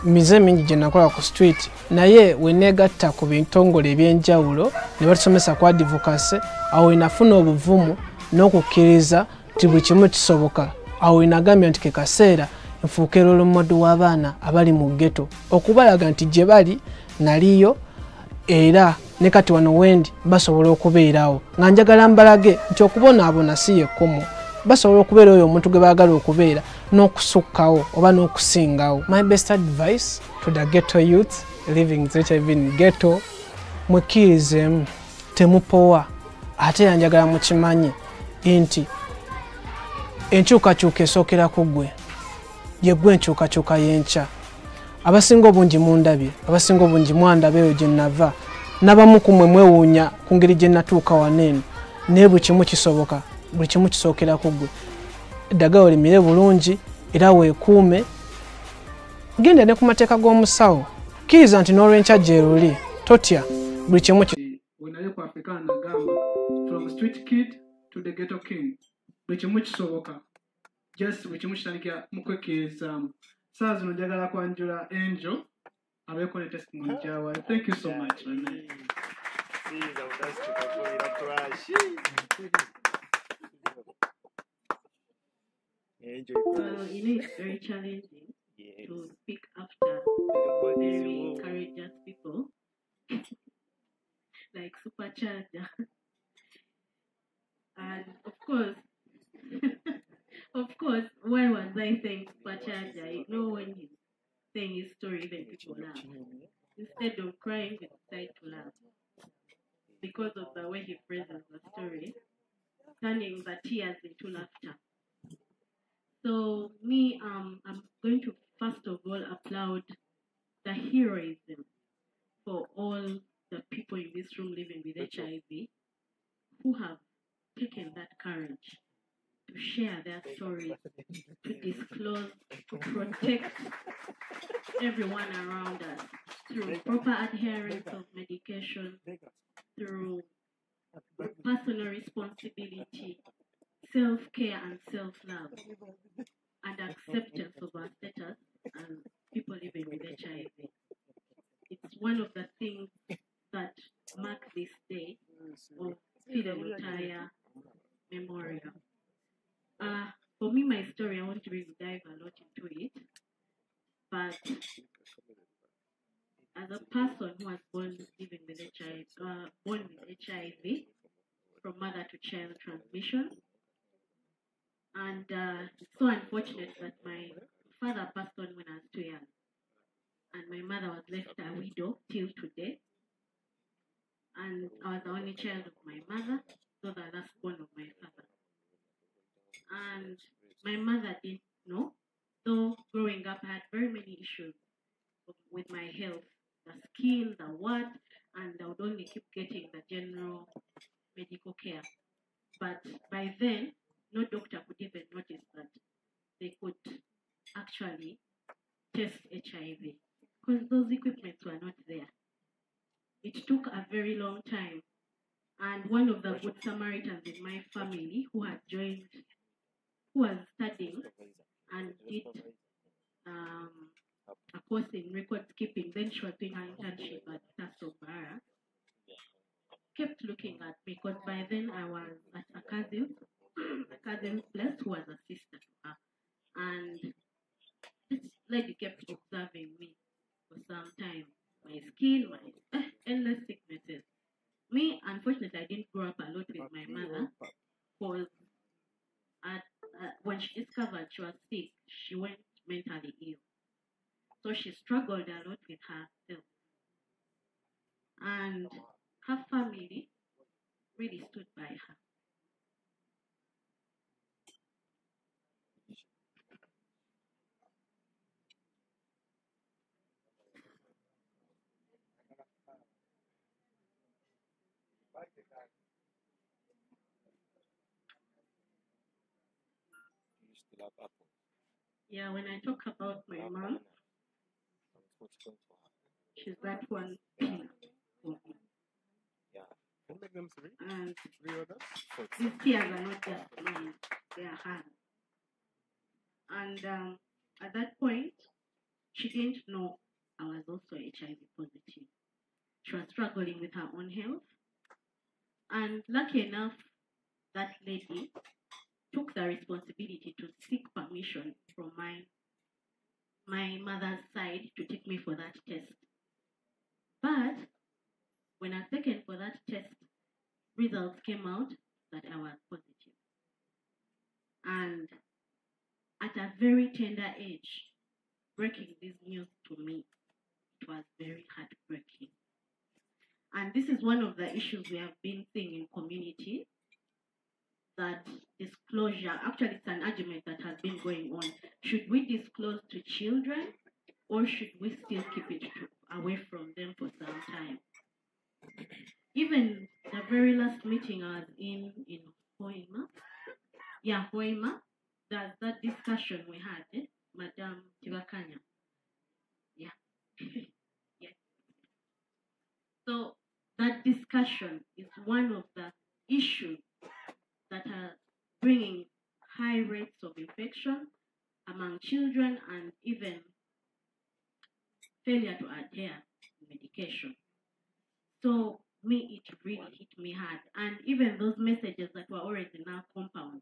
Mize mingi gye nakola ku street, naye we neegatta ku bitongole eby'enjawulo ne batusomesa ku advocacy, awo we nafuna obuvumu n'okukkiriza nti buli kimu kisoboka. Awo we nagambye nti ke kaseera nfuuke role model w'abaana abali mu ghetto, okubalaga nti gye bali naliyo era ne kati wano wendi basobola okubeerawo, nga njagala mbalage nti okubonaabona si yekkomo. Basobola okubeera oyo omuntu gwe baagala okubeera n'okusukkawo oba n'okusingawo. My best advice to the ghetto youth living with HIV in ghetto, mukkirizeemu, temupowa, ate era njagala mukimanye nti enkyukakyuka esookera ku ggwe, ye ggwe enkyukakyuka y'enkya. Abasinga obungi mundabye, abasinga obungi mwandaba eyo gye nava, n'abamu ku mmwe mwewuunya ku ngeri gye natuuka waneeno, naye buli kimu kisoboka, buli kimu kisookera ku ggwe. Eddagala olimire bulungi era weekuume, genda ne ku mateeka g'omusawo, kkiriza nti n'olw'enkya gye luli, totya, buli kimu naye ku Afrikaana nagamba from street kid to the ghetto king, buli kimu kisoboka, just buli kimu kitandikira mu kwekkirizaamu. Saa zino njagala kwanjula Angel abeeko ne testimony gy'awaayo. Thank you so much. Well, it's very challenging to speak after very courageous people like Supercharger. And of course, why was I saying Supercharger? When he's saying his story, then people laugh. Instead of crying, they decide to laugh because of the way he phrases the story, turning the tears into laughter. So me, I'm going to first of all applaud the heroism for all the people in this room living with HIV who have taken that courage to share their stories, to disclose, to protect everyone around us through proper adherence of medication, through personal responsibility, self-care and self-love, and acceptance of our status as people living with HIV. It's one of the things that mark this day of Lutaaya Memorial. For me, my story, I won't really dive a lot into it, but as a person who was born living with HIV, from mother to child transmission, and it's so unfortunate that my father passed on when I was 2 years, and my mother was left a widow till today, and I was the only child of my mother, so the last born of my father. And my mother didn't know, though growing up I had very many issues with my health, the skin, the what, and I would only keep getting the general medical care. But by then, no doctor could even notice that they could actually test HIV because those equipments were not there. It took a very long time. And one of the Good Samaritans in my family who was studying and did a course in record keeping, then she was doing her internship at Tasso Barracks, kept looking at me because by then I was at a cousin's place who was a sister to her. And this lady kept observing me for some time. My skin, my endless sicknesses. Me, unfortunately, I didn't grow up a lot with my mother because when she discovered she was sick, she went mentally ill. So she struggled a lot with herself. And her family really stood by her. Yeah, when I talk about my mom, she's that one pillar for me. And these tears are not just mine, they are hers. And at that point, she didn't know I was also HIV positive. She was struggling with her own health. And lucky enough, that lady took the responsibility to seek permission from my mother's side to take me for that test. But when I was taken for that test, results came out that I was positive. And at a very tender age, breaking this news to me, it was very heartbreaking. And this is one of the issues we have been seeing in community, that disclosure, actually it's an argument that has been going on. Should we disclose to children or should we still keep it away from them for some time? Even the very last meeting I was in Hoima, that discussion we had, Madam Tibakanya. Yeah. Yeah. So that discussion is one of the issues that are bringing high rates of infection among children and even failure to adhere to medication. So me, it really hit me hard. And even those messages that were already in our compound,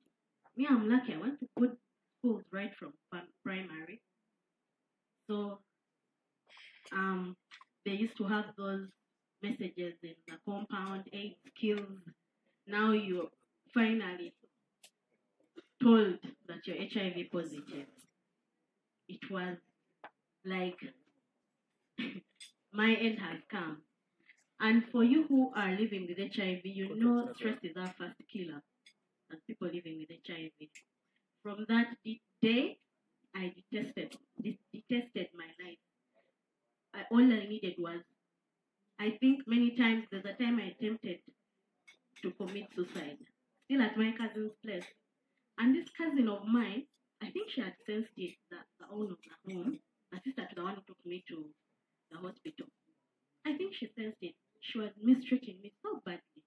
me, I'm lucky. I went to good schools right from primary. So they used to have those messages in the compound, 8 skills. Now you're finally told that you're HIV positive. It was like my end has come. And for you who are living with HIV, you know stress is our first killer as people living with HIV. From that day, I detested my life. All I needed was, I think many times, there's a time I attempted to commit suicide, still at my cousin's place. And this cousin of mine, I think she had sensed it, the owner of the home, the sister to the one who took me to the hospital. I think she sensed it. She was mistreating me so badly.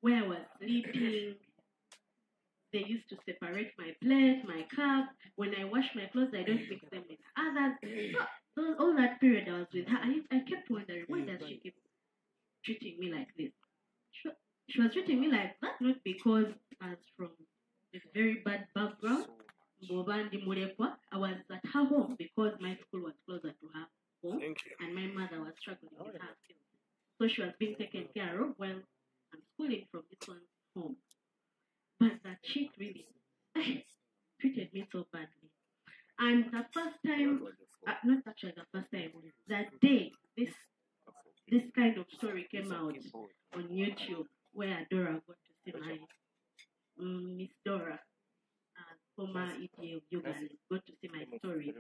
Where I was sleeping, they used to separate my plate, my cup. When I wash my clothes, I don't mix them with others. So all that period I was with her, I kept wondering, why does she keep treating me like this? She was treating me like that, not because I was from a very bad background. I was at her home because my school was closer to her home, and my mother was struggling with her skills. So she was being taken care of while I'm schooling from this one's home. But that chick really treated me so badly. And the first time, not actually the first time, that day this kind of story came out on YouTube, where Dora got to see my Miss Dora, former EPA of Uganda, got to see my story.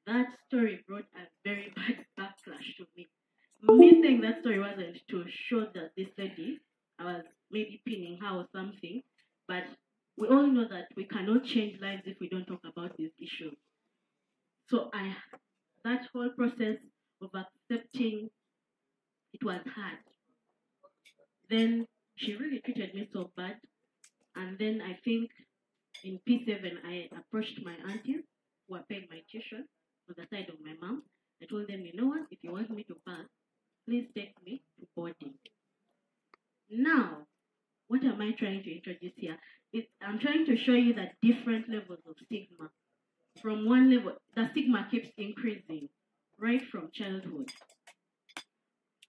That story brought a very bad backlash to me. Me saying that story wasn't to show that this lady, I was maybe pinning her or something, but we all know that we cannot change lives if we don't talk about these issues. So that whole process of accepting, it was hard. Then she really treated me so bad. And then I think in P7, I approached my aunties who were paying my tuition on the side of my mom. I told them, you know what, if you want me to pass, please take me to boarding. Now, what am I trying to introduce here? I'm trying to show you the different levels of stigma. From one level, the stigma keeps increasing right from childhood.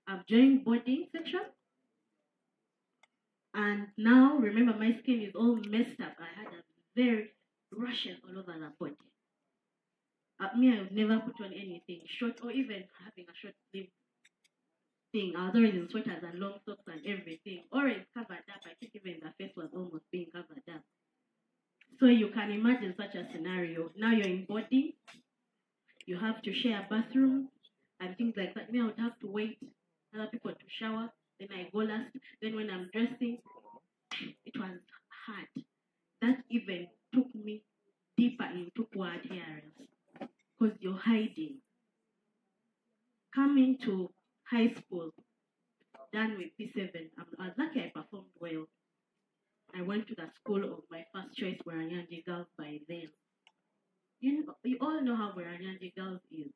I've joined boarding section, and now remember my skin is all messed up. I had a very rashes all over the body. Me, I would never put on anything short, or even having a short sleeve thing. I was always in sweaters and long socks and everything. Always covered up. I think even the face was almost being covered up. So you can imagine such a scenario. Now you're in boarding, you have to share a bathroom and things like that. Me, I would have to wait other people to shower. Then I go last. Then when I'm dressing, it was hard. That even took me deeper into poor adherence because you're hiding. Coming to high school, done with P7, I was lucky I performed well. I went to the school of my first choice, Weranyanji Girls, by then. You all know how Weranyanji Girls is.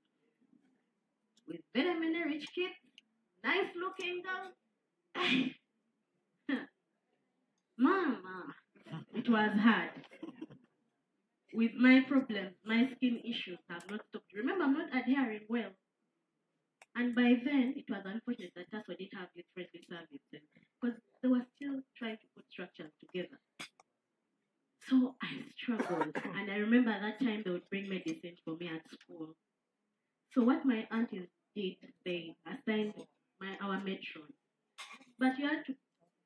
With very many rich kids, nice looking girls. Mama, it was hard. With my problems, my skin issues have not stopped. Remember, I'm not adhering well. And by then, it was unfortunate that TASO didn't have youth friendly services because they were still trying to put structures together. So I struggled. And I remember that time they would bring medicine for me at school. So what my aunties did, they assigned our matron. But you had to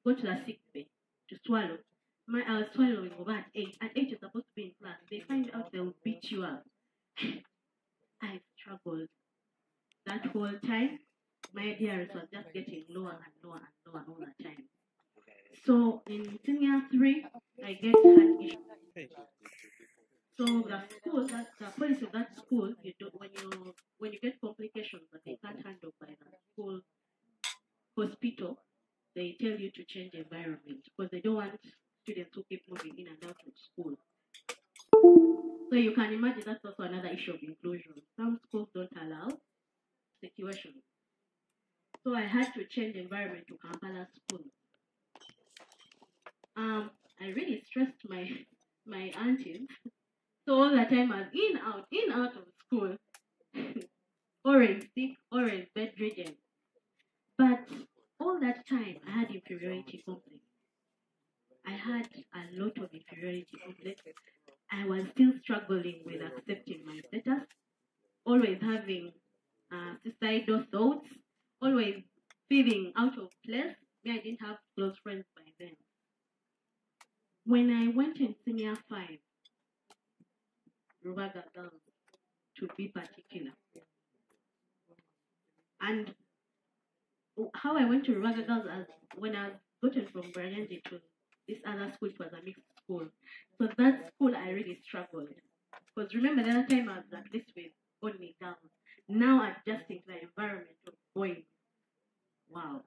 go to the sick bay to swallow. I was swallowing over at 8. At 8, you're supposed to be in class. They find out they'll beat you up. I struggled. That whole time, my adherence was just getting lower and lower and lower all the time. So in senior 3, I get heart issues. So the school, the policy of that school, when you get complications that they can't handle by the school hospital, they tell you to change environment because they don't want students who keep moving in and out of school. So you can imagine that's also another issue of inclusion. Some schools don't allow situation. So I had to change environment to Kampala school. I really stressed my aunties. So all the time I was in, out of school. Always sick, always bedridden. But all that time I had inferiority complex. I had a lot of inferiority complex. I was still struggling with accepting my status, always having suicidal thoughts, always feeling out of place. Me, I didn't have close friends by then. When I went in senior 5, Rubaga girls, to be particular, and how I went to Rubaga girls as when I was gotten from Branyanji to this other school, it was a mixed school. So that school I really struggled. Because remember the other time I was at least with only girls. Now adjusting to the environment of boys. Wow.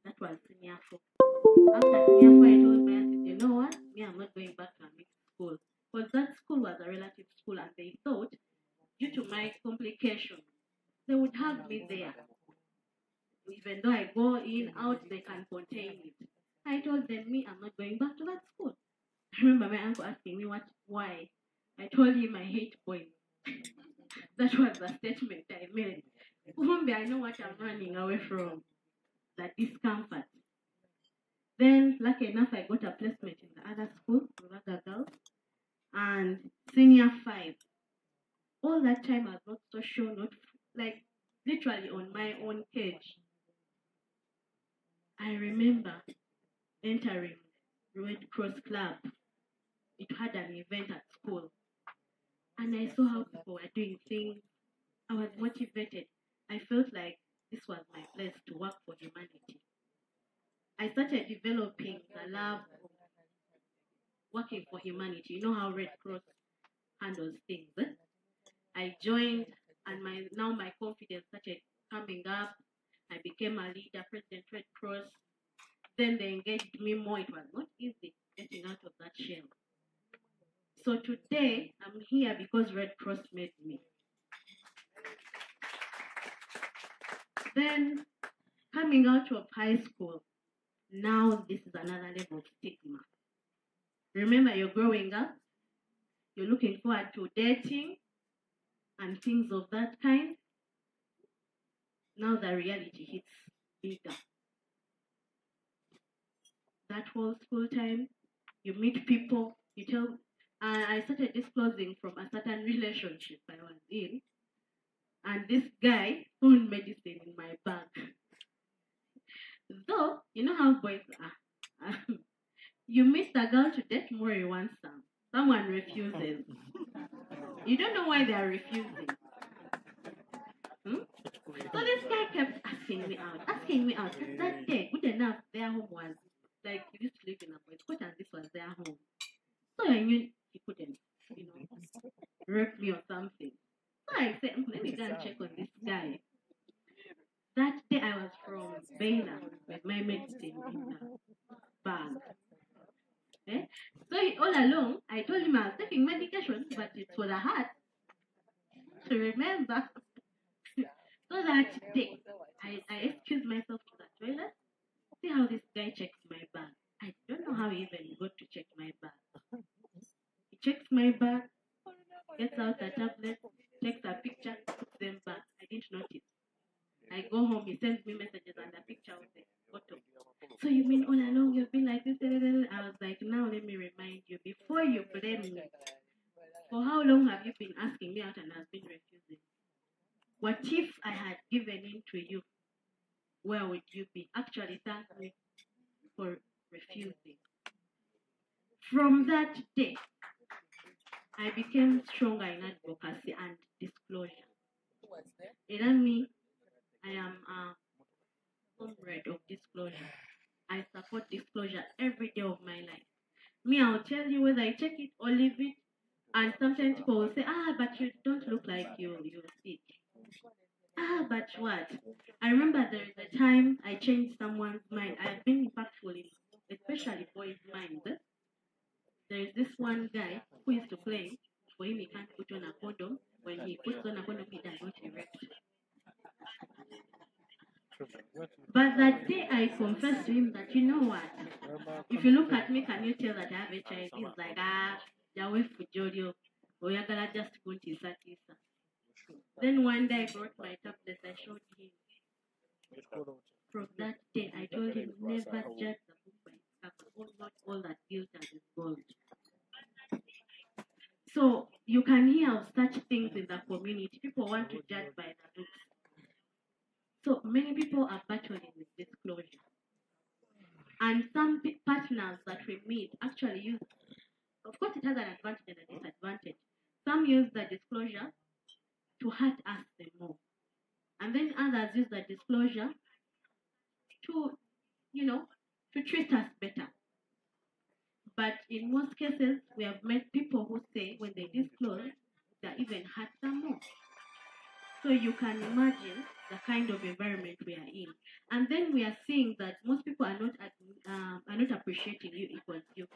That was senior 4. After senior 4, I told my aunties, you know what? Me, I'm not going back to a mixed school. Because that school was a relative school and they thought, due to my complications, they would have me there. Even though I go in, out, they can contain it. I told them, me, I'm not going back to that school. I remember my uncle asking me why. I told him I hate boys. That was the statement I made. I know what I'm running away from, that discomfort. Then, lucky enough, I got a placement in the other school, Rubaga Girls, and senior 5. All that time, I was not social, not like literally on my own cage. I remember entering Red Cross Club. It had an event at school, and I saw how people were doing things. I was motivated. I felt like this was my place to work for humanity. I started developing the love of working for humanity. You know how Red Cross handles things. I joined, and now my confidence started coming up. I became a leader, President Red Cross. Then they engaged me more. It was not easy getting out of that shell. So today, I'm here because Red Cross made me. Then, coming out of high school, now this is another level of stigma. Remember, you're growing up, you're looking forward to dating and things of that kind. Now the reality hits bigger. That whole school time, you meet people, you tell. I started disclosing from a certain relationship I was in, and this guy found medicine in my bag. Though, you know how boys are. You meet the girl to date more, you want some. Someone refuses. You don't know why they are refusing. So this guy kept asking me out. And that day, good enough, their home was like he used to live in a boys' quarter, and this was their home. So I knew he couldn't, rape me or something. So I said, let me go and check on this guy. That day I was from Baylor with my medicine in the bag. So all along, I told him I was taking medication, but it was a hard to remember. So that day, I excused myself to the toilet. See how this guy checks my bag. I don't know how he even got to check my bag. He checks my bag, gets out the tablet, takes a picture, puts them back. I didn't notice. I go home, he sends me messages and a picture of the photo. So you mean all along you've been like this? I was like, now let me remind you, before you blame me, for how long have you been asking me out and I've been refusing? What if I had given in to you? Where would you be? Actually, thank me for refusing. From that day, I became stronger in advocacy and disclosure. And me, I am a comrade of disclosure. I support disclosure every day of my life. Me, I'll tell you whether I take it or leave it. And sometimes people will say, but you don't look like you're sick. But what? I remember there is a time I changed someone's mind. I've been impactful in especially boys' minds. There is this one guy who used to claim for him he can't put on a condom. When he puts on a condom, he does not erect. that day I confessed to him that, you know what? If you look at me, can you tell that I have HIV? He's like, Jawe Fujorio, Oyagala just kuntisa tisa. Then one day I brought my tablets, I showed him. From that day, I told him never judge the book by its cover. Not all that glitters is gold. So you can hear of such things in the community. People want to judge by the books. So many people are battling with disclosure. And some partners that we meet actually use, of course it has an advantage and a disadvantage. Some use the disclosure to hurt us the more. And then others use the disclosure to, to treat us better. But in most cases, we have met people who say when they disclose, that even hurt them more. So you can imagine the kind of environment we are in. And then we are seeing that most people are not appreciating you equals you.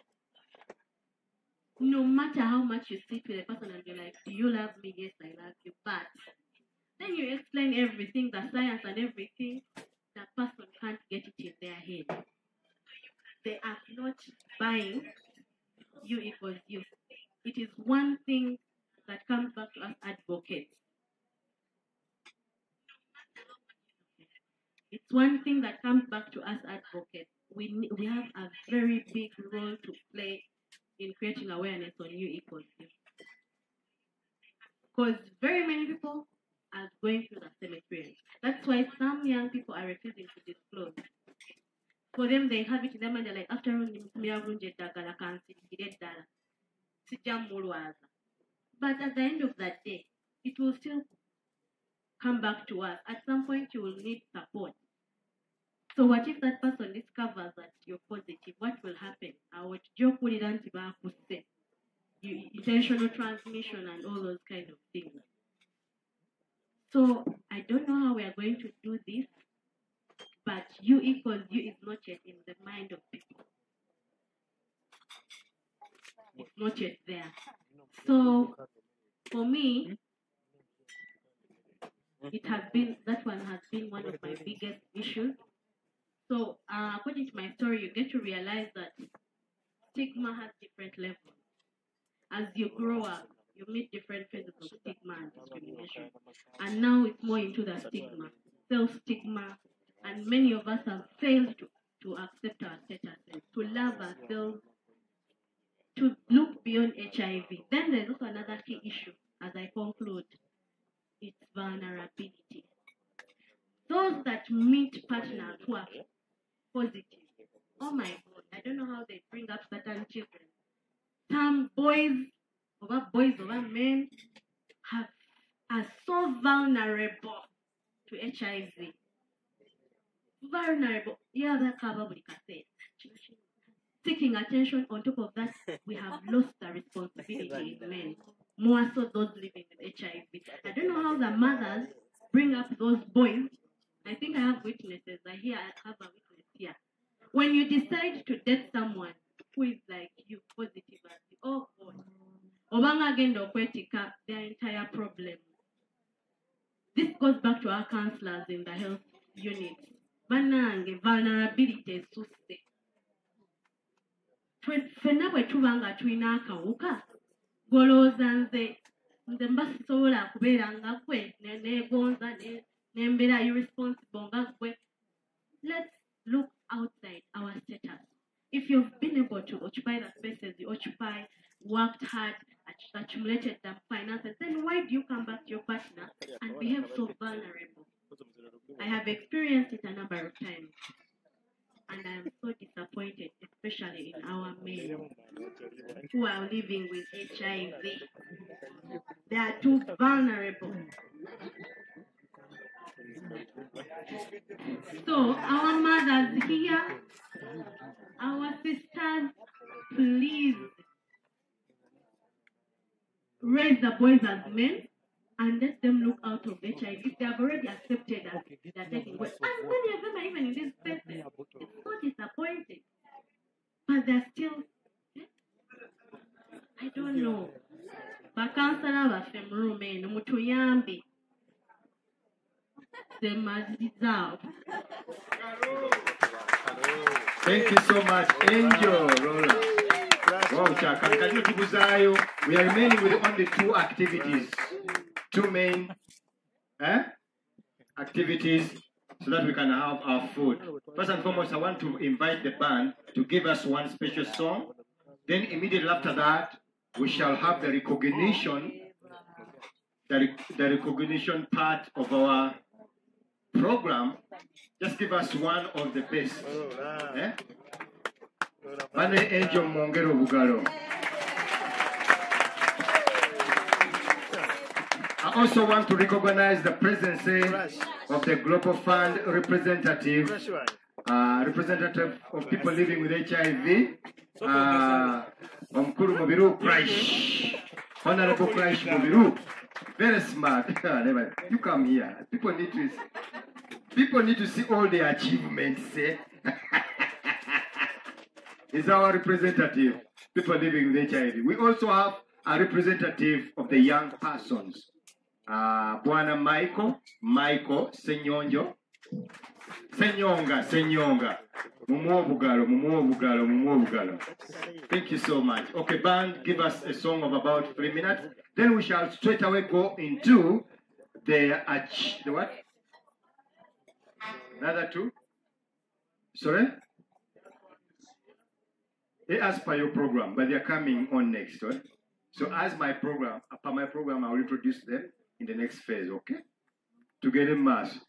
No matter how much you sit with a person and you're like, do you love me? Yes, I love you. But then you explain everything, the science and everything, that person can't get it in their head. They are not buying you equals you. It is one thing that comes back to us advocates. It's one thing that comes back to us advocates. We have a very big role to play in creating awareness on you equals you. Because very many people are going through the same experience. That's why some young people are refusing to disclose. For them, they have it in their mind, they're like, after all, but at the end of that day, it will still come back to us. At some point, you will need support. So what if that person discovers that you're positive? What will happen? Intentional transmission and all those kind of things. So I don't know how we are going to do this, but you equals you is not yet in the mind of people. It's not yet there. So for me, that one has been one of my biggest issues. So according to my story, you get to realize that stigma has different levels. As you grow up, you meet different phases of stigma and discrimination. And now it's more into the stigma, self-stigma. And many of us have failed to accept our status, to love ourselves, to look beyond HIV. Then there's also another key issue, as I conclude. It's vulnerability. Those that meet partners who are positive, oh my God, I don't know how they bring up certain children. Some boys over men are so vulnerable to HIV. Vulnerable. Yeah, that's how we can say. Seeking attention. On top of that, we have lost the responsibility in men. More so those living with HIV. I don't know how the mothers bring up those boys. I think I have witnesses. I have a witness here. When you decide to date someone who is like you, positive, oh God, Obanga agenda okwetika their entire problem. This goes back to our counselors in the health unit. Banange vulnerability esusse. Ffenna bwe tuba nga tulina akawuka, golowooza nze mba sisobola kubeera nga ggwe neegonza nembeera irresponsible nga ggwe. Let's look outside our status. If you've been able to occupy the spaces you occupy, worked hard, accumulated the finances, then why do you come back to your partner and behave so vulnerable? I have experienced it a number of times, and I am so disappointed, especially in our men who are living with HIV. They are too vulnerable. So, our mothers here, our sisters, please raise the boys as men and let them look out of HIV. If they have already accepted that they are taking away, and many of them are even in these spaces, it's so disappointing. But they're still, I don't know. Bakansala baffe mu room eno mutuyambe. Semazizao. Thank you so much, Angel Rolla. Wow, Chaka. We are remaining with only 2 activities, 2 main activities, so that we can have our food. First and foremost, I want to invite the band to give us one special song. Then immediately after that, we shall have the recognition, the recognition part of our program. Just give us one of the best. Bane Angel Mongero Bugalo. I also want to recognize the presence of the Global Fund representative of people living with HIV, Omkuru Mobiru Crash, Honorable Crash Mobiru, very smart. You come here. People need to see all the achievements. He's our representative, people living with HIV. We also have a representative of the young persons. Bwana Michael Senyonga. Mumuobugalo. Thank you so much. Okay, band, give us a song of about 3 minutes. Then we shall straight away go into the what? Another 2? Sorry? As per your program, but they're coming on next, right? So as my program, after my program, I will introduce them in the next phase, okay? To get in mass.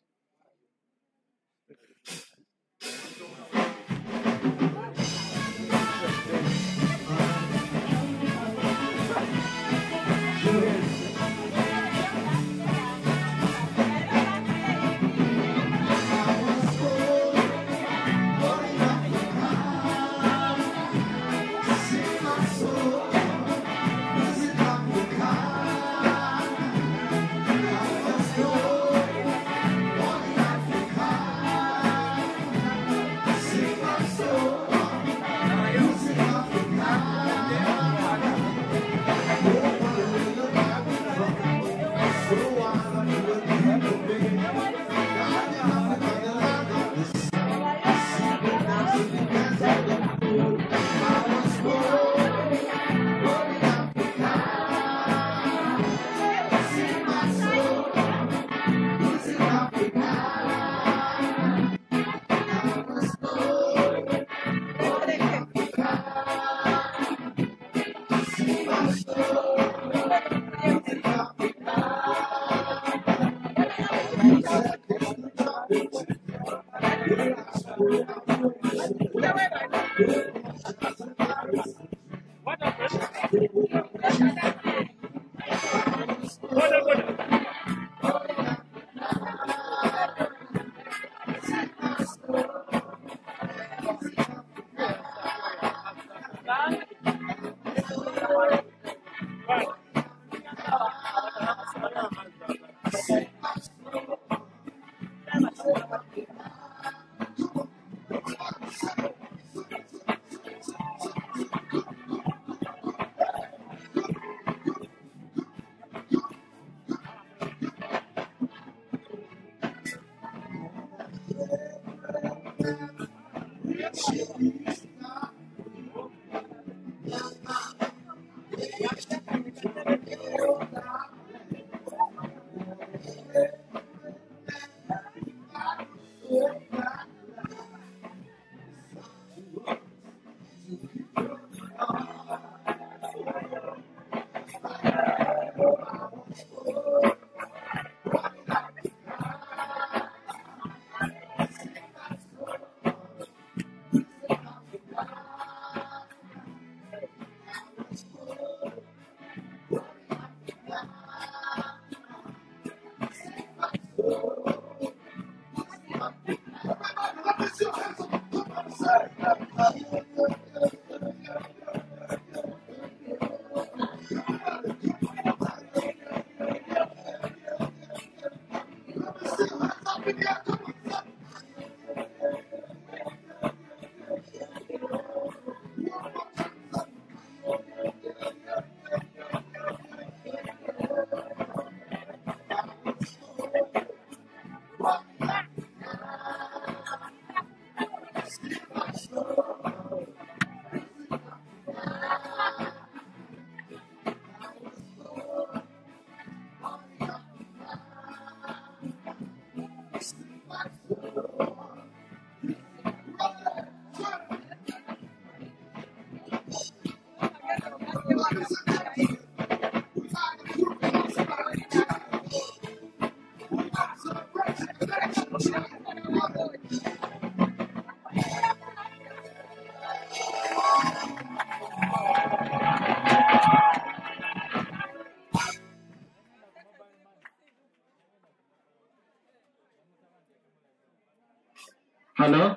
Hello?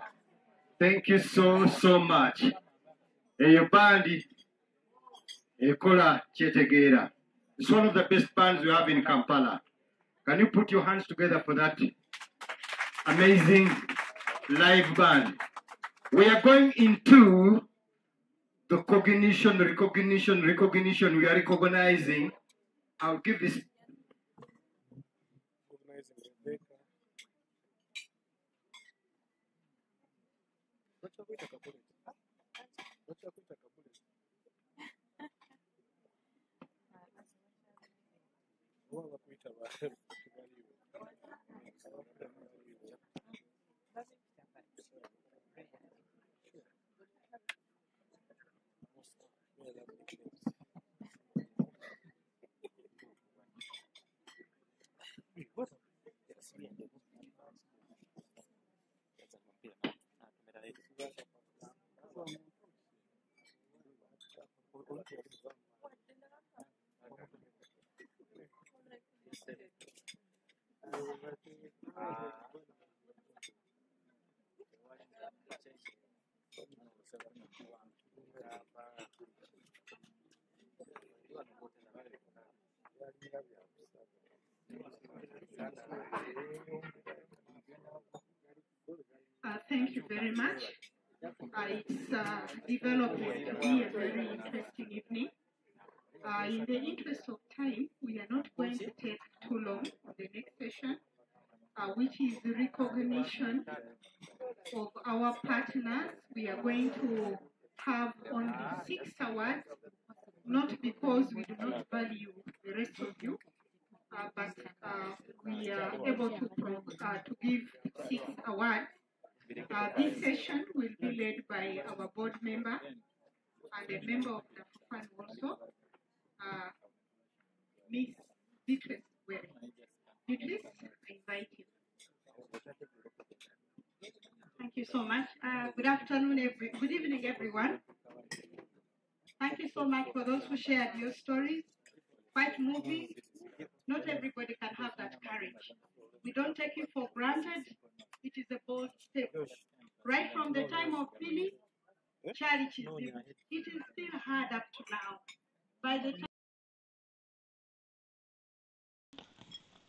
Thank you so much. Eyo bandi ekola kyetegeera. It's one of the best bands we have in Kampala. Can you put your hands together for that amazing live band? We are going into the recognition. We are recognizing. I'll give this. Thank you very much. It's developing to be a very interesting evening. In the interest of time, we are not going to take too long on the next session, which is the recognition of our partners. We are going to have only 6 awards, not because we do not value the rest of you, but we are able to give 6 awards. This session will be led by our board member and a member of the fund also, Miss Beatrice Were. Beatrice, I invite you. Thank you so much. Good evening, everyone. Thank you so much for those who shared your stories. Quite moving. Not everybody can have that courage. We don't take it for granted. It is a bold step. Right from the time of Philly, charity, it is still hard up to now. By the time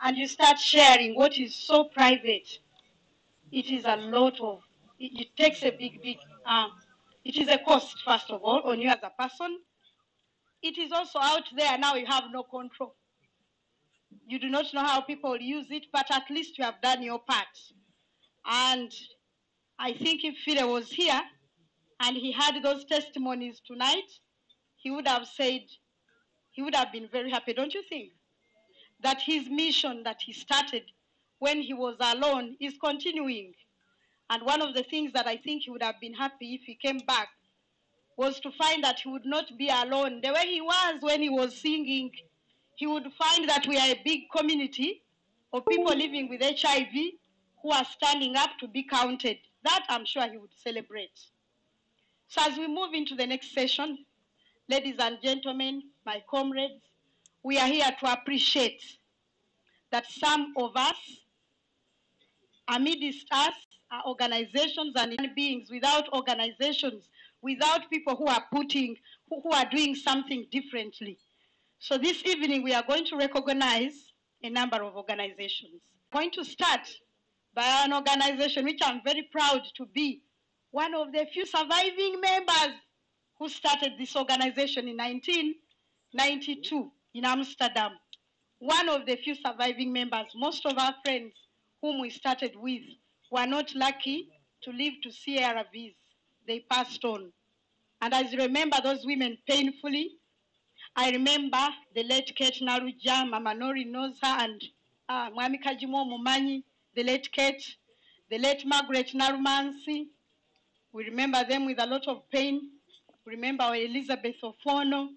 and you start sharing what is so private, it is a lot of, it takes a big, it is a cost, first of all, on you as a person. It is also out there now, you have no control. You do not know how people use it, but at least you have done your part. And I think if Phil was here and he had those testimonies tonight, he would have said, he would have been very happy, don't you think? That his mission that he started when he was alone is continuing. And one of the things that I think he would have been happy if he came back was to find that he would not be alone. The way he was when he was singing, he would find that we are a big community of people living with HIV who are standing up to be counted. That I'm sure he would celebrate. So as we move into the next session, ladies and gentlemen, my comrades, we are here to appreciate that some of us, amidst us, are organizations and beings. Without organizations, without people who are who are doing something differently. So this evening we are going to recognize a number of organizations. I'm going to start by an organization which I'm very proud to be one of the few surviving members who started this organization in 1992 in Amsterdam. One of the few surviving members. Most of our friends whom we started with were not lucky to live to see ARVs. They passed on. And as you remember those women painfully, I remember the late Kate Naruja, Mama Nori knows her, and Mwami Kajimo Mumanyi, the late Kate, the late Margaret Narumansi. We remember them with a lot of pain. We remember Elizabeth Ofono.